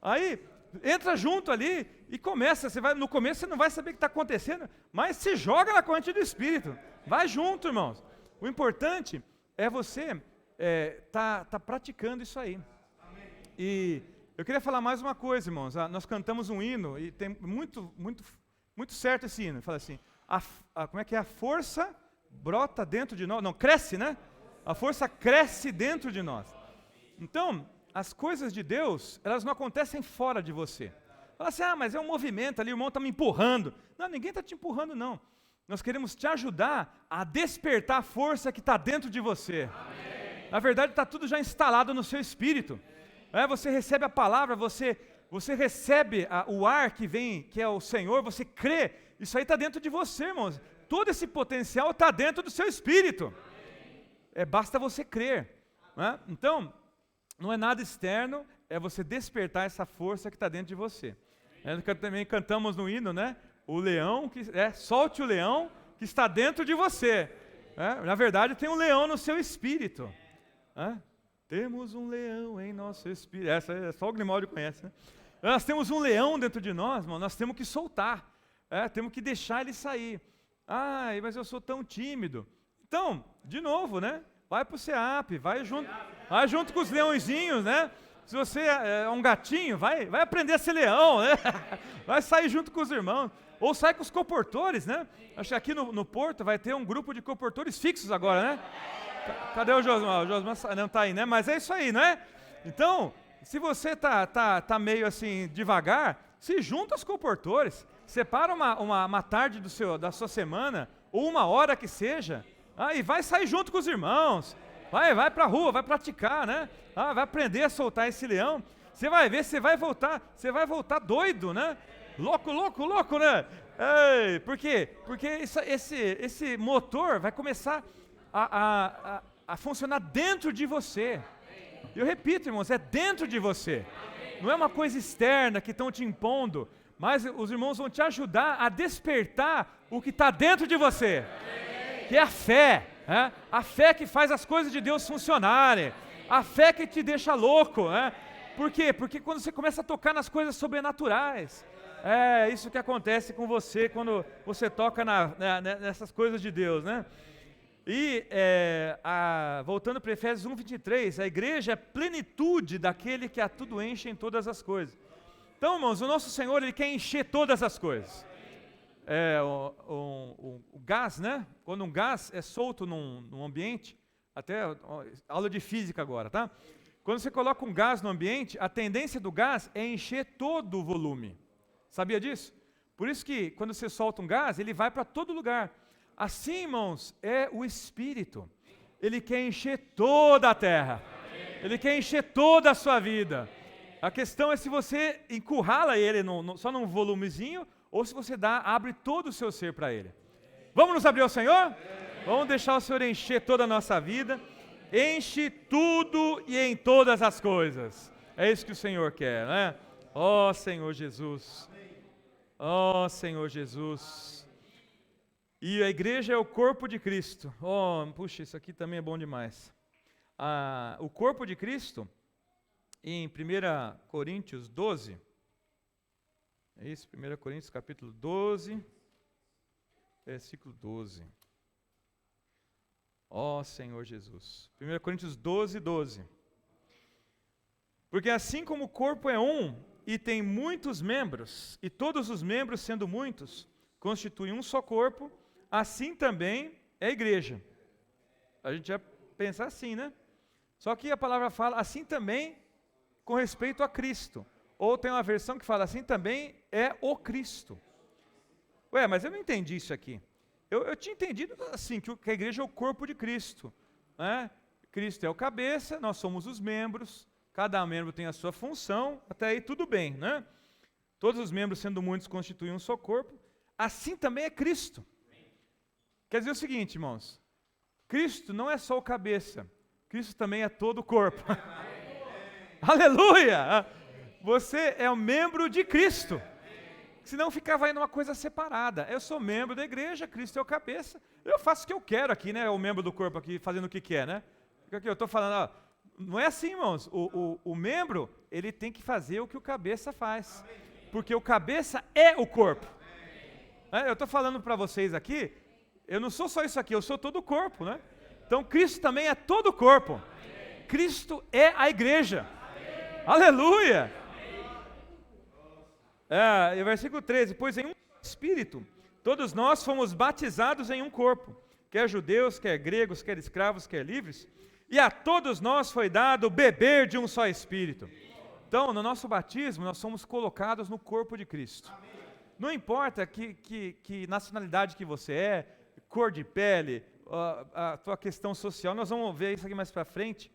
Aí entra junto ali e começa. No começo você não vai saber o que está acontecendo, mas se joga na corrente do Espírito. Vai junto, irmãos. O importante é você tá praticando isso aí. E eu queria falar mais uma coisa, irmãos. Nós cantamos um hino e tem muito certo esse hino. Fala assim, como é que é? A força brota dentro de nós. Não, cresce, né? A força cresce dentro de nós. Então, as coisas de Deus, elas não acontecem fora de você. Fala assim, mas é um movimento ali, o irmão está me empurrando. Não, ninguém está te empurrando, não. Nós queremos te ajudar a despertar a força que está dentro de você. Amém. Na verdade, está tudo já instalado no seu espírito. Você recebe a palavra, você recebe o ar que vem, que é o Senhor, você crê. Isso aí está dentro de você, irmãos. Todo esse potencial está dentro do seu espírito. Basta você crer. Então, não é nada externo, é você despertar essa força que está dentro de você. Nós também cantamos no hino, né? O leão, solte o leão que está dentro de você. Na verdade, tem um leão no seu espírito. Temos um leão em nosso espírito. Essa só o Grimaldi conhece, né? Nós temos um leão dentro de nós, irmão, nós temos que soltar. Temos que deixar ele sair. Mas eu sou tão tímido. Então, de novo, né? Vai para o CEAP, vai junto com os leõezinhos, né? Se você é um gatinho, vai aprender a ser leão, né? Vai sair junto com os irmãos. Ou sai com os coportores, né? Acho que aqui no Porto vai ter um grupo de coportores fixos agora, né? Cadê o Josmar? O Josmar não está aí, né? Mas é isso aí, né? Então, se você tá meio assim devagar, se junta aos coportores. Separa uma tarde da sua semana, ou uma hora que seja, e vai sair junto com os irmãos. Vai para a rua, vai praticar, né? Vai aprender a soltar esse leão. Você vai ver, você vai voltar doido, né? Louco, né? Por quê? Porque esse motor vai começar a funcionar dentro de você. Eu repito, irmãos, é dentro de você. Não é uma coisa externa que estão te impondo, mas os irmãos vão te ajudar a despertar o que está dentro de você, que é a fé. A fé que faz as coisas de Deus funcionarem, a fé que te deixa louco. Por quê? Porque quando você começa a tocar nas coisas sobrenaturais, isso que acontece com você quando você toca nessas coisas de Deus, né? E voltando para Efésios 1:23, a igreja é plenitude daquele que a tudo enche em todas as coisas. Então, irmãos, o nosso Senhor, Ele quer encher todas as coisas. O gás, né? Quando um gás é solto num ambiente, até aula de física agora, tá? Quando você coloca um gás no ambiente, a tendência do gás é encher todo o volume. Sabia disso? Por isso que quando você solta um gás, ele vai para todo lugar. Assim, irmãos, é o Espírito. Ele quer encher toda a terra. Ele quer encher toda a sua vida. A questão é se você encurrala ele só num volumezinho, ou se você abre todo o seu ser para Ele. Vamos nos abrir ao Senhor? Vamos deixar o Senhor encher toda a nossa vida. Enche tudo e em todas as coisas. É isso que o Senhor quer, né? Ó Senhor Jesus. Ó Senhor Jesus. E a igreja é o corpo de Cristo. Puxa, isso aqui também é bom demais. O corpo de Cristo, em 1 Coríntios 12... É isso, 1 Coríntios capítulo 12, versículo 12. Ó Senhor Jesus. 1 Coríntios 12, 12. Porque assim como o corpo é um e tem muitos membros, e todos os membros, sendo muitos, constituem um só corpo, assim também é a igreja. A gente já pensa assim, né? Só que a palavra fala assim também com respeito a Cristo. Ou tem uma versão que fala assim também é o Cristo. Ué, mas eu não entendi isso aqui. Eu tinha entendido assim, que a igreja é o corpo de Cristo. Né? Cristo é o cabeça, nós somos os membros, cada membro tem a sua função, até aí tudo bem, né? Todos os membros, sendo muitos, constituem um só corpo. Assim também é Cristo. Quer dizer o seguinte, irmãos, Cristo não é só o cabeça, Cristo também é todo o corpo. Aleluia! Você é um membro de Cristo. Senão ficava aí numa coisa separada. Eu sou membro da igreja, Cristo é o cabeça. Eu faço o que eu quero aqui, né? O membro do corpo aqui fazendo o que quer, né? Aqui eu estou falando, ó, não é assim, irmãos. O membro, ele tem que fazer o que o cabeça faz. Porque o cabeça é o corpo. Eu estou falando para vocês aqui, eu não sou só isso aqui, eu sou todo o corpo, né? Então Cristo também é todo o corpo. Cristo é a igreja. Aleluia! E o versículo 13, pois em um Espírito, todos nós fomos batizados em um corpo, quer judeus, quer gregos, quer escravos, quer livres, e a todos nós foi dado beber de um só Espírito. Então, no nosso batismo, nós somos colocados no corpo de Cristo. Não importa que nacionalidade que você é, cor de pele, a tua questão social, nós vamos ver isso aqui mais para frente,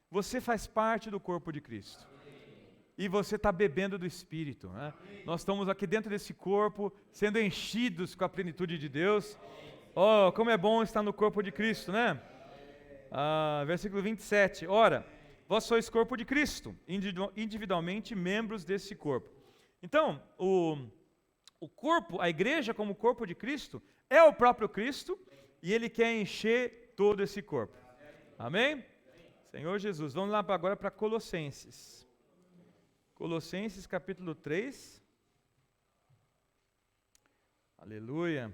você faz parte do corpo de Cristo. E você está bebendo do Espírito. Né? Nós estamos aqui dentro desse corpo, sendo enchidos com a plenitude de Deus. Oh, como é bom estar no corpo de Cristo, né? Versículo 27. Ora, vós sois corpo de Cristo, individualmente membros desse corpo. Então, o corpo, a igreja como corpo de Cristo, é o próprio Cristo, e Ele quer encher todo esse corpo. Amém? Senhor Jesus, vamos lá agora para Colossenses. Colossenses capítulo 3, aleluia,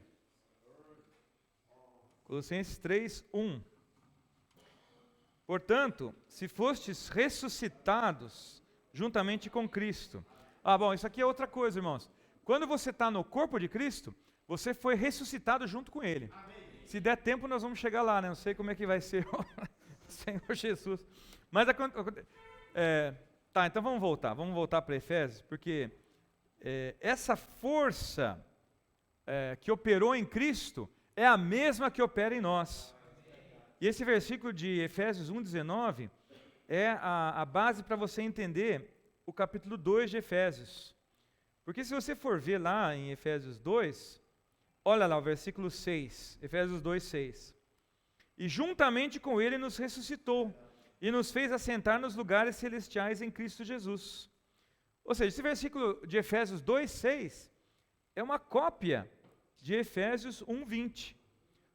Colossenses 3, 1, portanto, se fostes ressuscitados juntamente com Cristo, bom, isso aqui é outra coisa, irmãos, quando você está no corpo de Cristo, você foi ressuscitado junto com Ele. Se der tempo nós vamos chegar lá, né? Não sei como é que vai ser o Senhor Jesus, mas tá, então vamos voltar para Efésios, porque essa força que operou em Cristo é a mesma que opera em nós. E esse versículo de Efésios 1,19 é a base para você entender o capítulo 2 de Efésios. Porque se você for ver lá em Efésios 2, olha lá o versículo 6, Efésios 2, 6. E juntamente com Ele nos ressuscitou, e nos fez assentar nos lugares celestiais em Cristo Jesus. Ou seja, esse versículo de Efésios 2:6 é uma cópia de Efésios 1:20.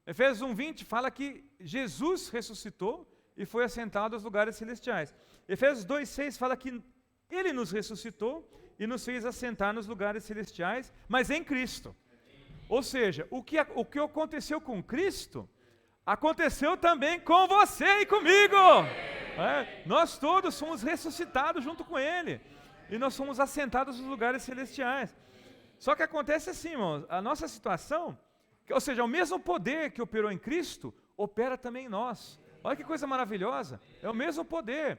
Efésios 1:20 fala que Jesus ressuscitou e foi assentado aos lugares celestiais. Efésios 2:6 fala que Ele nos ressuscitou e nos fez assentar nos lugares celestiais, mas em Cristo. Ou seja, o que aconteceu com Cristo, aconteceu também com você e comigo. Nós todos fomos ressuscitados junto com Ele. E nós fomos assentados nos lugares celestiais. Só que acontece assim, irmãos, a nossa situação, ou seja, o mesmo poder que operou em Cristo, opera também em nós. Olha que coisa maravilhosa, é o mesmo poder.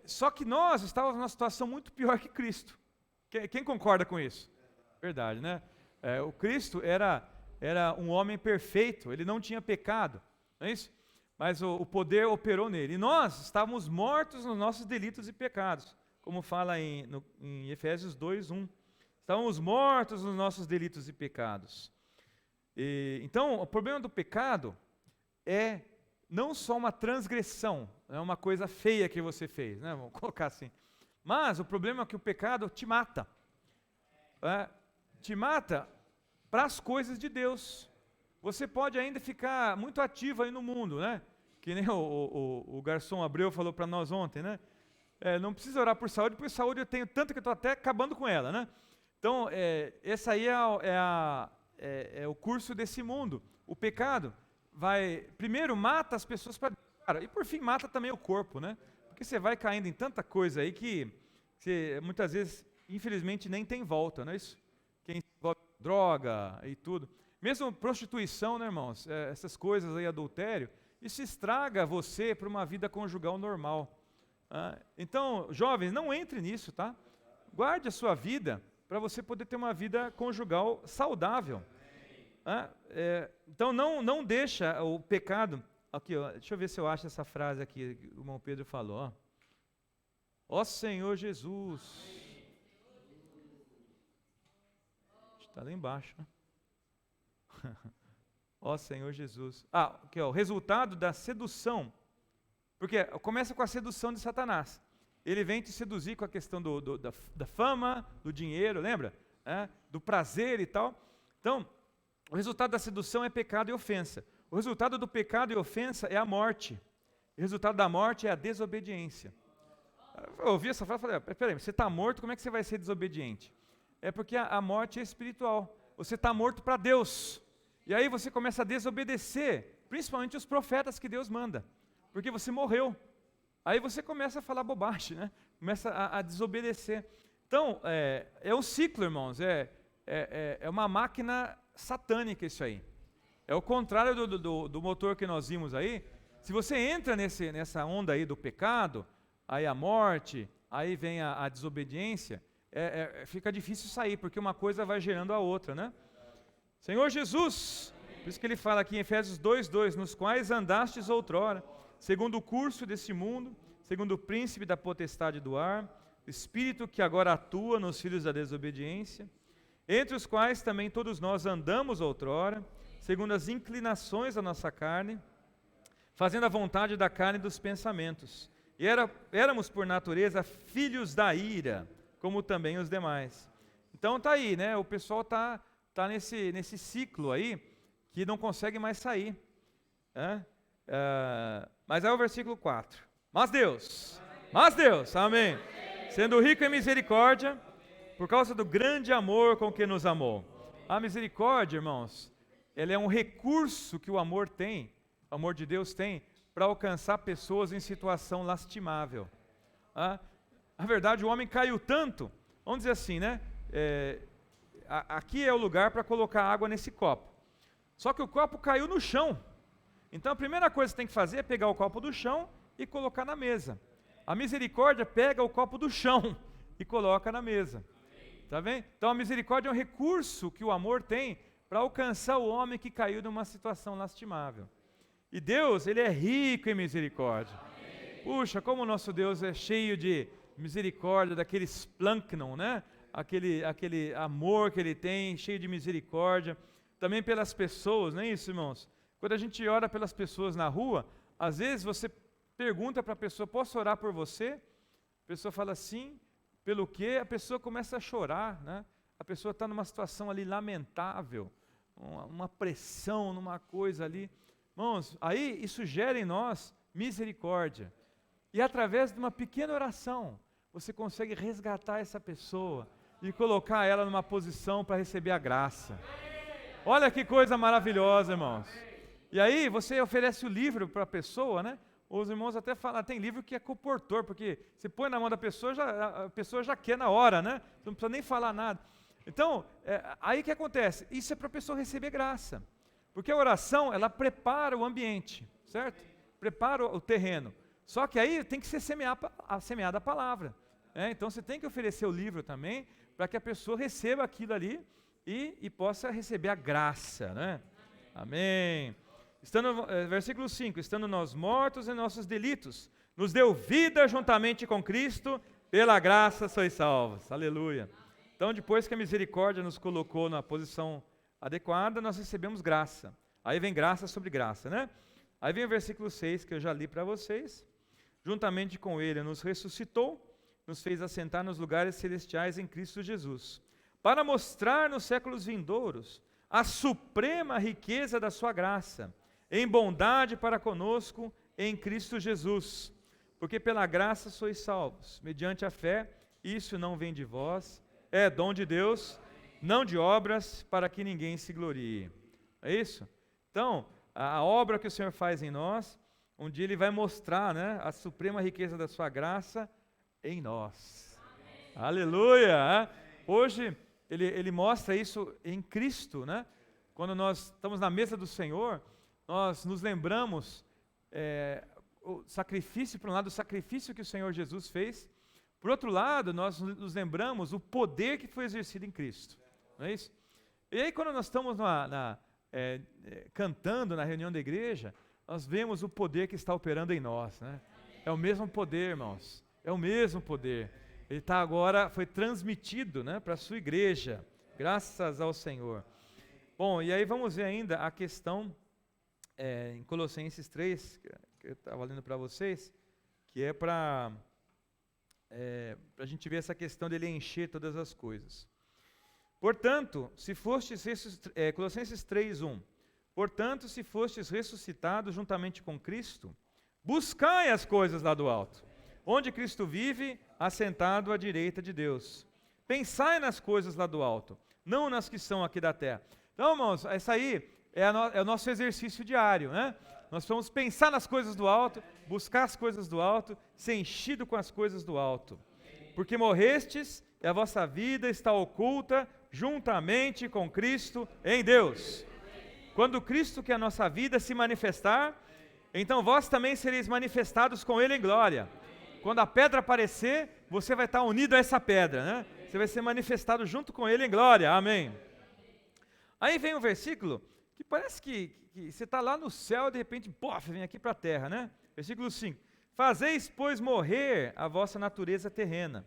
Só que nós estávamos numa situação muito pior que Cristo. Quem concorda com isso? Verdade, né? O Cristo era um homem perfeito, ele não tinha pecado, não é isso? Mas o poder operou nele. E nós estávamos mortos nos nossos delitos e pecados, como fala em Efésios 2:1. Estávamos mortos nos nossos delitos e pecados. Então, o problema do pecado é não só uma transgressão, é uma coisa feia que você fez, né? Vamos colocar assim. Mas o problema é que o pecado te mata. Te mata para as coisas de Deus. Você pode ainda ficar muito ativo aí no mundo, né? Que nem o garçom Abreu falou para nós ontem, né? Não precisa orar por saúde, porque saúde eu tenho tanto que eu estou até acabando com ela, né? Então, esse aí é o curso desse mundo. O pecado primeiro mata as pessoas para Deus, cara, e por fim mata também o corpo, né? Porque você vai caindo em tanta coisa aí que você, muitas vezes, infelizmente, nem tem volta, não é isso? Quem envolve droga e tudo. Mesmo prostituição, né, irmãos? Essas coisas aí, adultério, isso estraga você para uma vida conjugal normal. Então, jovens, não entre nisso, tá? Guarde a sua vida para você poder ter uma vida conjugal saudável. Então, não deixa o pecado... Aqui, ó, deixa eu ver se eu acho essa frase aqui que o irmão Pedro falou. Ó Senhor Jesus. Está lá embaixo, né? Ó Senhor Jesus. Aqui, ó, o resultado da sedução. Porque começa com a sedução de Satanás. Ele vem te seduzir com a questão da fama, do dinheiro, lembra? Do prazer e tal. Então, o resultado da sedução é pecado e ofensa. O resultado do pecado e ofensa é a morte. O resultado da morte é a desobediência. Eu ouvi essa frase e falei, peraí, você está morto, como é que você vai ser desobediente? É porque a morte é espiritual. Você está morto para Deus. E aí você começa a desobedecer, principalmente os profetas que Deus manda. Porque você morreu. Aí você começa a falar bobagem, né? Começa a desobedecer. Então, é um ciclo, irmãos. É uma máquina satânica isso aí. É o contrário do motor que nós vimos aí. Se você entra nessa onda aí do pecado, aí a morte, aí vem a desobediência, fica difícil sair, porque uma coisa vai gerando a outra, né? Senhor Jesus, por isso que ele fala aqui em Efésios 2:2, nos quais andastes outrora, segundo o curso desse mundo, segundo o príncipe da potestade do ar, o espírito que agora atua nos filhos da desobediência, entre os quais também todos nós andamos outrora, segundo as inclinações da nossa carne, fazendo a vontade da carne e dos pensamentos. E éramos por natureza filhos da ira, como também os demais. Então tá aí, né? O pessoal tá nesse ciclo aí, que não consegue mais sair. Mas é o versículo 4. Mas Deus, amém, sendo rico em misericórdia, por causa do grande amor com que nos amou. A misericórdia, irmãos, ela é um recurso que o amor de Deus tem, para alcançar pessoas em situação lastimável. Na verdade, o homem caiu tanto, vamos dizer assim, né? Aqui é o lugar para colocar água nesse copo. Só que o copo caiu no chão. Então a primeira coisa que você tem que fazer é pegar o copo do chão e colocar na mesa. A misericórdia pega o copo do chão e coloca na mesa. Tá vendo? Então a misericórdia é um recurso que o amor tem para alcançar o homem que caiu numa situação lastimável. E Deus, Ele é rico em misericórdia. Puxa, como o nosso Deus é cheio de misericórdia, daquele splanknon, né? Aquele amor que Ele tem, cheio de misericórdia. Também pelas pessoas, não é isso, irmãos? Quando a gente ora pelas pessoas na rua, às vezes você pergunta para a pessoa, posso orar por você? A pessoa fala sim, pelo quê? A pessoa começa a chorar, né? A pessoa está numa situação ali lamentável, uma pressão, numa coisa ali. Irmãos, aí isso gera em nós misericórdia. E através de uma pequena oração, você consegue resgatar essa pessoa e colocar ela numa posição para receber a graça. Olha que coisa maravilhosa, irmãos. E aí você oferece o livro para a pessoa, né? Os irmãos até falam, tem livro que é comportor, porque você põe na mão da pessoa, a pessoa já quer na hora, né? Não precisa nem falar nada. Então, aí o que acontece? Isso é para a pessoa receber graça. Porque a oração, ela prepara o ambiente, certo? Prepara o terreno. Só que aí tem que ser semeada a palavra. Então você tem que oferecer o livro também, para que a pessoa receba aquilo ali e possa receber a graça, né? Amém. Versículo 5, estando nós mortos em nossos delitos, nos deu vida juntamente com Cristo, pela graça sois salvos. Aleluia. Então, depois que a misericórdia nos colocou na posição adequada, nós recebemos graça. Aí vem graça sobre graça, né? Aí vem o versículo 6, que eu já li para vocês. Juntamente com Ele nos ressuscitou, nos fez assentar nos lugares celestiais em Cristo Jesus, para mostrar nos séculos vindouros a suprema riqueza da sua graça, em bondade para conosco em Cristo Jesus. Porque pela graça sois salvos, mediante a fé, isso não vem de vós, é dom de Deus, não de obras, para que ninguém se glorie. É isso? Então, a obra que o Senhor faz em nós, um dia Ele vai mostrar, né, a suprema riqueza da sua graça em nós. Amém. Aleluia! Hoje, ele mostra isso em Cristo, né? Quando nós estamos na mesa do Senhor, nós nos lembramos o sacrifício, por um lado, o sacrifício que o Senhor Jesus fez, por outro lado, nós nos lembramos o poder que foi exercido em Cristo, não é isso? E aí quando nós estamos cantando na reunião da igreja, nós vemos o poder que está operando em nós, né? É o mesmo poder, irmãos, é o mesmo poder. Ele está agora, foi transmitido, né, para a sua igreja, graças ao Senhor. Bom, e aí vamos ver ainda a questão em Colossenses 3, que eu estava lendo para vocês, que é para a gente ver essa questão dele encher todas as coisas. Portanto, se fostes Colossenses 3:1. Portanto, se fostes ressuscitados juntamente com Cristo, buscai as coisas lá do alto, onde Cristo vive, assentado à direita de Deus. Pensai nas coisas lá do alto, não nas que são aqui da terra. Então, irmãos, essa aí é o nosso exercício diário, né? Nós vamos pensar nas coisas do alto, buscar as coisas do alto, ser enchido com as coisas do alto. Porque morrestes e a vossa vida está oculta juntamente com Cristo em Deus. Quando Cristo, que é a nossa vida, se manifestar, então vós também sereis manifestados com Ele em glória. Quando a pedra aparecer, você vai estar unido a essa pedra, né? Você vai ser manifestado junto com Ele em glória. Amém. Aí vem um versículo que parece que você está lá no céu e de repente, pof, vem aqui para a terra, né? Versículo 5. Fazeis, pois, morrer a vossa natureza terrena.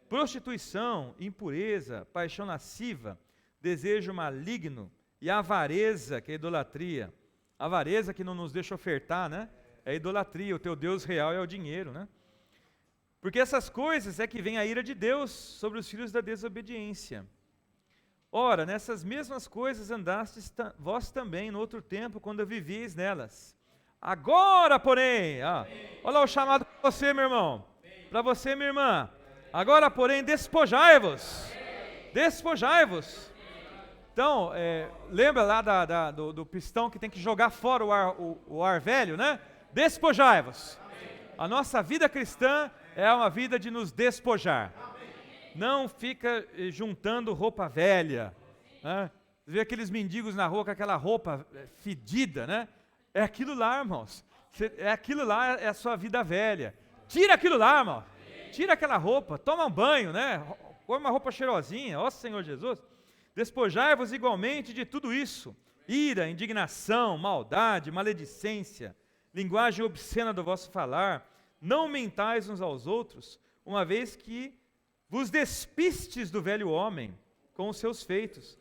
Prostituição, impureza, paixão lasciva, desejo maligno e avareza, que é idolatria. Avareza que não nos deixa ofertar, né? É idolatria, o teu Deus real é o dinheiro, né? Porque essas coisas é que vem a ira de Deus sobre os filhos da desobediência. Ora, nessas mesmas coisas andastes vós também no outro tempo, quando vivíeis nelas. Agora, porém, olha o chamado para você, meu irmão, para você, minha irmã. Agora, porém, despojai-vos. Despojai-vos. Então, lembra lá do pistão que tem que jogar fora o ar velho, né? Despojai-vos. A nossa vida cristã é uma vida de nos despojar. Não fica juntando roupa velha, né? Você vê aqueles mendigos na rua com aquela roupa fedida, né? É aquilo lá, irmãos. Aquilo lá é a sua vida velha. Tira aquilo lá, irmão. Tira aquela roupa, toma um banho, né? Põe uma roupa cheirosinha, ó Senhor Jesus. Despojai-vos igualmente de tudo isso: ira, indignação, maldade, maledicência, linguagem obscena do vosso falar. Não mentais uns aos outros, uma vez que vos despistes do velho homem com os seus feitos.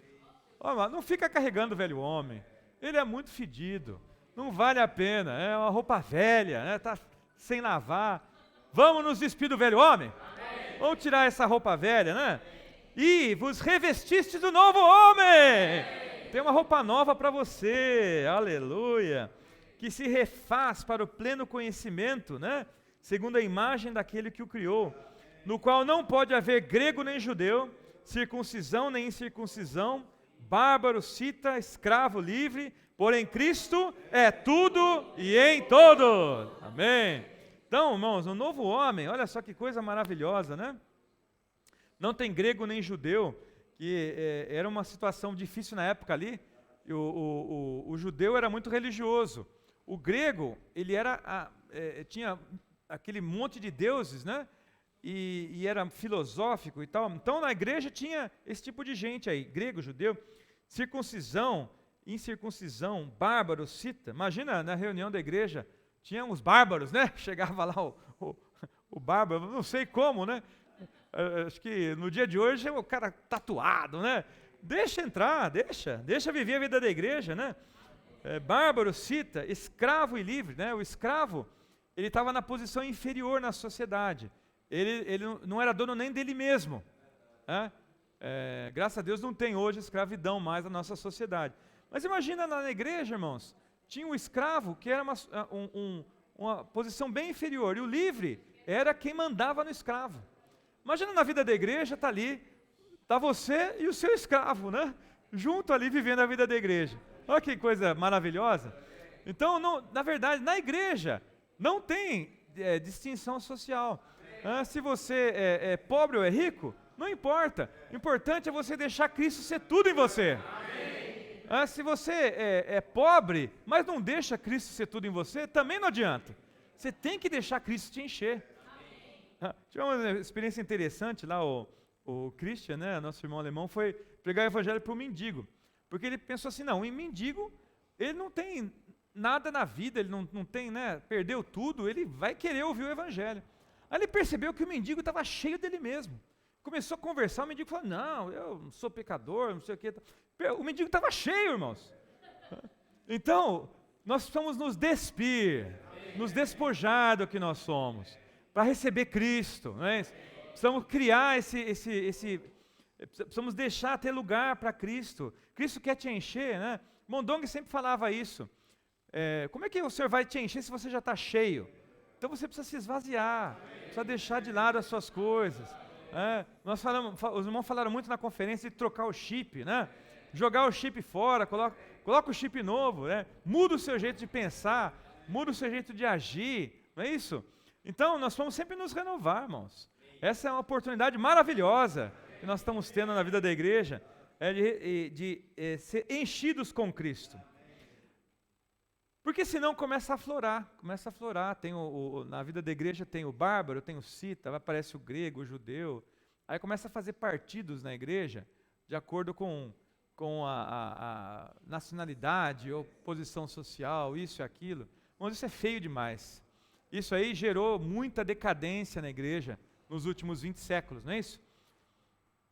Não fica carregando o velho homem, ele é muito fedido, não vale a pena, é uma roupa velha, né? Tá sem lavar. Vamos nos despir do velho homem? Amém. Vamos tirar essa roupa velha, né? E vos revestistes do novo homem. Amém. Tem uma roupa nova para você, aleluia, que se refaz para o pleno conhecimento, né? Segundo a imagem daquele que o criou, no qual não pode haver grego nem judeu, circuncisão nem incircuncisão, bárbaro, cita, escravo, livre, porém Cristo é tudo e em todos. Amém. Então, irmãos, o novo homem, olha só que coisa maravilhosa, né? Não tem grego nem judeu, que era uma situação difícil na época ali. O judeu era muito religioso. O grego, ele tinha aquele monte de deuses, né? E era filosófico e tal. Então, na igreja tinha esse tipo de gente aí, grego, judeu, circuncisão, incircuncisão, bárbaro, cita. Imagina, na reunião da igreja, tinha uns bárbaros, né? Chegava lá o bárbaro, não sei como, né? Acho que no dia de hoje é o cara tatuado, né? Deixa entrar, deixa viver a vida da igreja, né? Bárbaro, cita, escravo e livre, né? O escravo, ele estava na posição inferior na sociedade. Ele não era dono nem dele mesmo, né? Graças a Deus não tem hoje escravidão mais na nossa sociedade. Mas imagina na igreja, irmãos, tinha um escravo que era uma posição bem inferior. E o livre era quem mandava no escravo. Imagina na vida da igreja, está ali, está você e o seu escravo, né? Junto ali, vivendo a vida da igreja. Olha que coisa maravilhosa. Então, na verdade, na igreja, não tem distinção social. Se você é pobre ou é rico, não importa. O importante é você deixar Cristo ser tudo em você. Se você é pobre, mas não deixa Cristo ser tudo em você, também não adianta. Você tem que deixar Cristo te encher. Tive uma experiência interessante lá, o Christian, né, nosso irmão alemão, foi pregar o evangelho para um mendigo. Porque ele pensou assim, não, um mendigo, ele não tem nada na vida, ele não tem, né, perdeu tudo, ele vai querer ouvir o evangelho. Aí ele percebeu que o mendigo estava cheio dele mesmo. Começou a conversar, o mendigo falou, não, eu não sou pecador, não sei o que. O mendigo estava cheio, irmãos. Então, nós precisamos nos despir, nos despojar do que nós somos, para receber Cristo, não é? Precisamos criar precisamos deixar ter lugar para Cristo. Cristo quer te encher, né? Mondong sempre falava isso. Como é que o Senhor vai te encher se você já está cheio? Então você precisa se esvaziar, precisa deixar de lado as suas coisas. Os irmãos falaram muito na conferência de trocar o chip, né? Jogar o chip fora, coloca o chip novo, né? Muda o seu jeito de pensar, muda o seu jeito de agir, não é isso? Então nós vamos sempre nos renovar, irmãos. Essa é uma oportunidade maravilhosa que nós estamos tendo na vida da igreja, de ser enchidos com Cristo. Porque senão começa a aflorar. Tem na vida da igreja tem o bárbaro, tem o cita, aparece o grego, o judeu. Aí começa a fazer partidos na igreja, de acordo com a nacionalidade ou posição social, isso e aquilo. Mas isso é feio demais. Isso aí gerou muita decadência na igreja nos últimos 20 séculos, não é isso?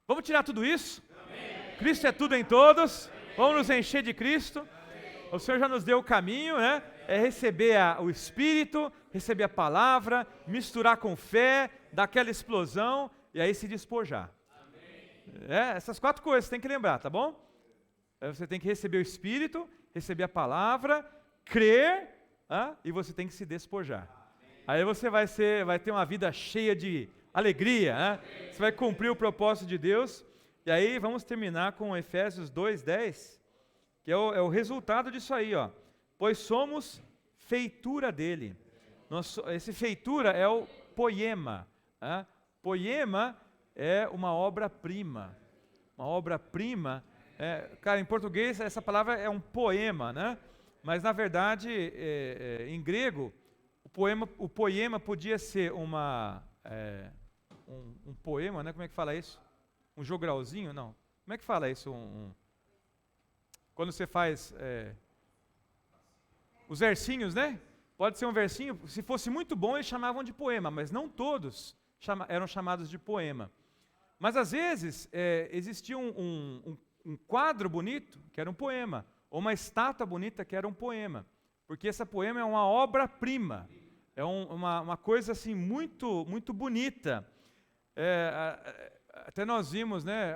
Vamos tirar tudo isso? Amém. Cristo é tudo em todos. Amém. Vamos nos encher de Cristo. Amém. O Senhor já nos deu o caminho, né? É receber o Espírito, receber a palavra, misturar com fé, dar aquela explosão e aí se despojar. Essas 4 coisas você tem que lembrar, tá bom? Você tem que receber o Espírito, receber a palavra, crer, e você tem que se despojar. Aí você vai ter uma vida cheia de alegria, né? Você vai cumprir o propósito de Deus. E aí vamos terminar com Efésios 2:10, que é o resultado disso aí, ó. Pois somos feitura dele. Esse feitura é o poema. Poema é uma obra-prima. Uma obra-prima, cara, em português essa palavra é um poema, né? Mas na verdade, em grego, o poema podia ser um poema, né? Como é que fala isso? Um jogralzinho? Não. Como é que fala isso? Quando você faz os versinhos, né? Pode ser um versinho, se fosse muito bom eles chamavam de poema, mas não todos eram chamados de poema. Mas às vezes existia um quadro bonito, que era um poema, ou uma estátua bonita, que era um poema, porque essa poema é uma obra-prima, é uma coisa assim muito, muito bonita. Até nós vimos, né,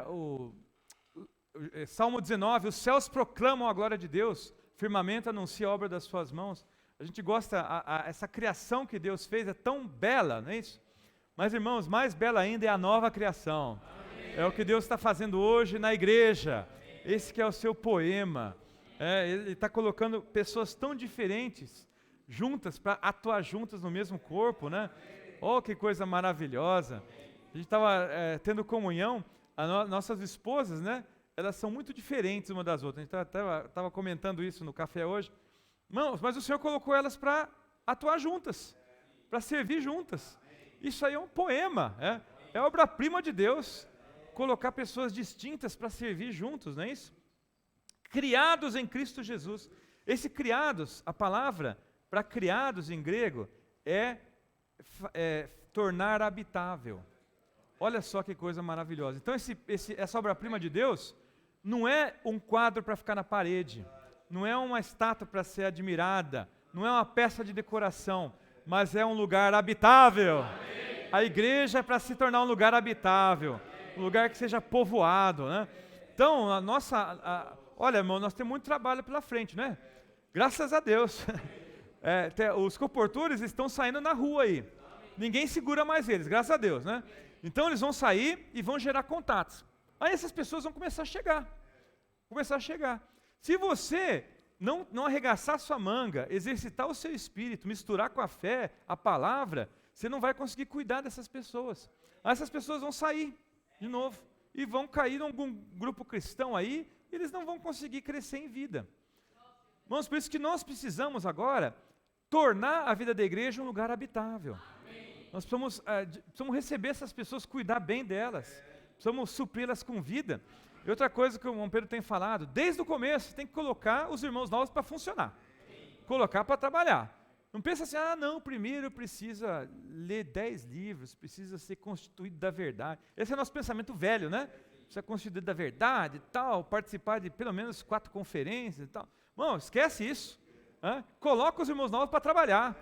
Salmo 19, os céus proclamam a glória de Deus, firmamento anuncia a obra das suas mãos. A gente gosta, essa criação que Deus fez é tão bela, não é isso? Mas irmãos, mais bela ainda é a nova criação. Amém. É o que Deus está fazendo hoje na igreja. Amém. Esse que é o seu poema. Ele está colocando pessoas tão diferentes juntas, para atuar juntas no mesmo corpo, né? Oh, que coisa maravilhosa. A gente estava tendo comunhão, nossas esposas, né? Elas são muito diferentes uma das outras. A gente estava comentando isso no café hoje. Mas o Senhor colocou elas para atuar juntas, para servir juntas. Isso aí é um poema, é obra-prima de Deus, colocar pessoas distintas para servir juntos, não é isso? Criados em Cristo Jesus. Esse criados, a palavra para criados em grego é tornar habitável. Olha só que coisa maravilhosa. Então essa obra-prima de Deus não é um quadro para ficar na parede, não é uma estátua para ser admirada, não é uma peça de decoração, mas é um lugar habitável. Amém. A igreja é para se tornar um lugar habitável, um lugar que seja povoado, né? Então, olha, irmão, nós temos muito trabalho pela frente, né? Graças a Deus. Os comportores estão saindo na rua aí. Ninguém segura mais eles, graças a Deus, né? Então eles vão sair e vão gerar contatos. Aí essas pessoas vão começar a chegar. Se você não arregaçar sua manga, exercitar o seu espírito, misturar com a fé, a palavra, você não vai conseguir cuidar dessas pessoas. Aí essas pessoas vão sair de novo e vão cair em algum grupo cristão aí, e eles não vão conseguir crescer em vida. Irmãos, por isso que nós precisamos agora tornar a vida da igreja um lugar habitável. Nós precisamos receber essas pessoas, cuidar bem delas, precisamos supri-las com vida. E outra coisa que o irmão Pedro tem falado, desde o começo, tem que colocar os irmãos novos para funcionar, colocar para trabalhar. Não pensa assim, não, primeiro precisa ler 10 livros, precisa ser constituído da verdade. Esse é o nosso pensamento velho, né? Precisa constituído da verdade e tal, participar de pelo menos 4 conferências e tal. Não, esquece isso. Coloca os irmãos novos para trabalhar.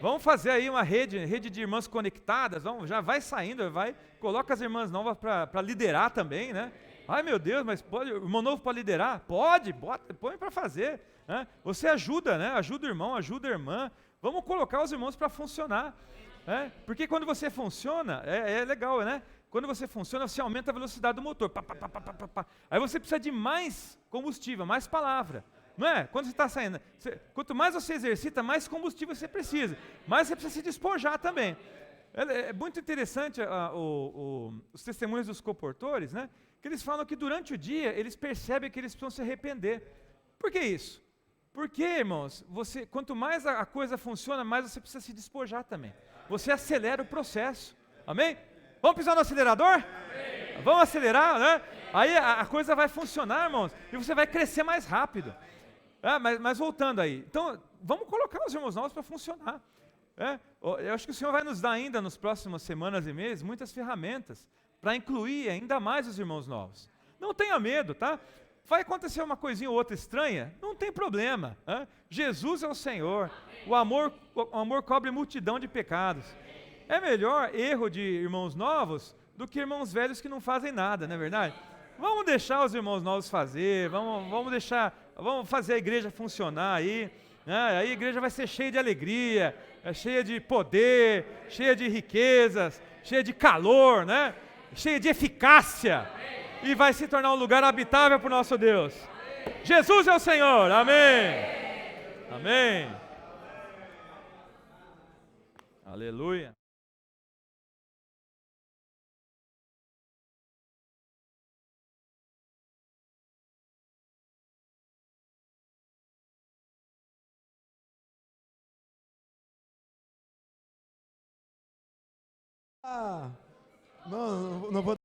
Vamos fazer aí uma rede de irmãs conectadas, já vai saindo, coloca as irmãs novas para liderar também, né? Ai meu Deus, mas pode, o irmão novo pode liderar? Pode, põe para fazer. Você ajuda, né? Ajuda o irmão, ajuda a irmã. Vamos colocar os irmãos para funcionar. Porque quando você funciona, é legal, né? Quando você funciona, você aumenta a velocidade do motor. Pá, pá, pá, pá, pá, pá. Aí você precisa de mais combustível, mais palavra. Não é? Quando você está saindo, quanto mais você exercita, mais combustível você precisa. Mais você precisa se despojar também. É muito interessante os testemunhos dos comportores, né? Que eles falam que durante o dia, eles percebem que eles precisam se arrepender. Por que isso? Porque, irmãos, quanto mais a coisa funciona, mais você precisa se despojar também. Você acelera o processo. Amém? Vamos pisar no acelerador? Amém. Vamos acelerar, né? Aí a coisa vai funcionar, irmãos, e você vai crescer mais rápido. Mas voltando aí, então vamos colocar os irmãos novos para funcionar. Eu acho que o Senhor vai nos dar ainda nas próximas semanas e meses muitas ferramentas para incluir ainda mais os irmãos novos. Não tenha medo, tá? Vai acontecer uma coisinha ou outra estranha, não tem problema. Jesus é o Senhor, o amor cobre multidão de pecados. É melhor erro de irmãos novos do que irmãos velhos que não fazem nada, não é verdade? Vamos deixar os irmãos novos fazer, vamos fazer a igreja funcionar aí, né? Aí a igreja vai ser cheia de alegria, cheia de poder, cheia de riquezas, cheia de calor, né? Cheia de eficácia, e vai se tornar um lugar habitável para o nosso Deus. Jesus é o Senhor, amém. Amém. Aleluia. Não vou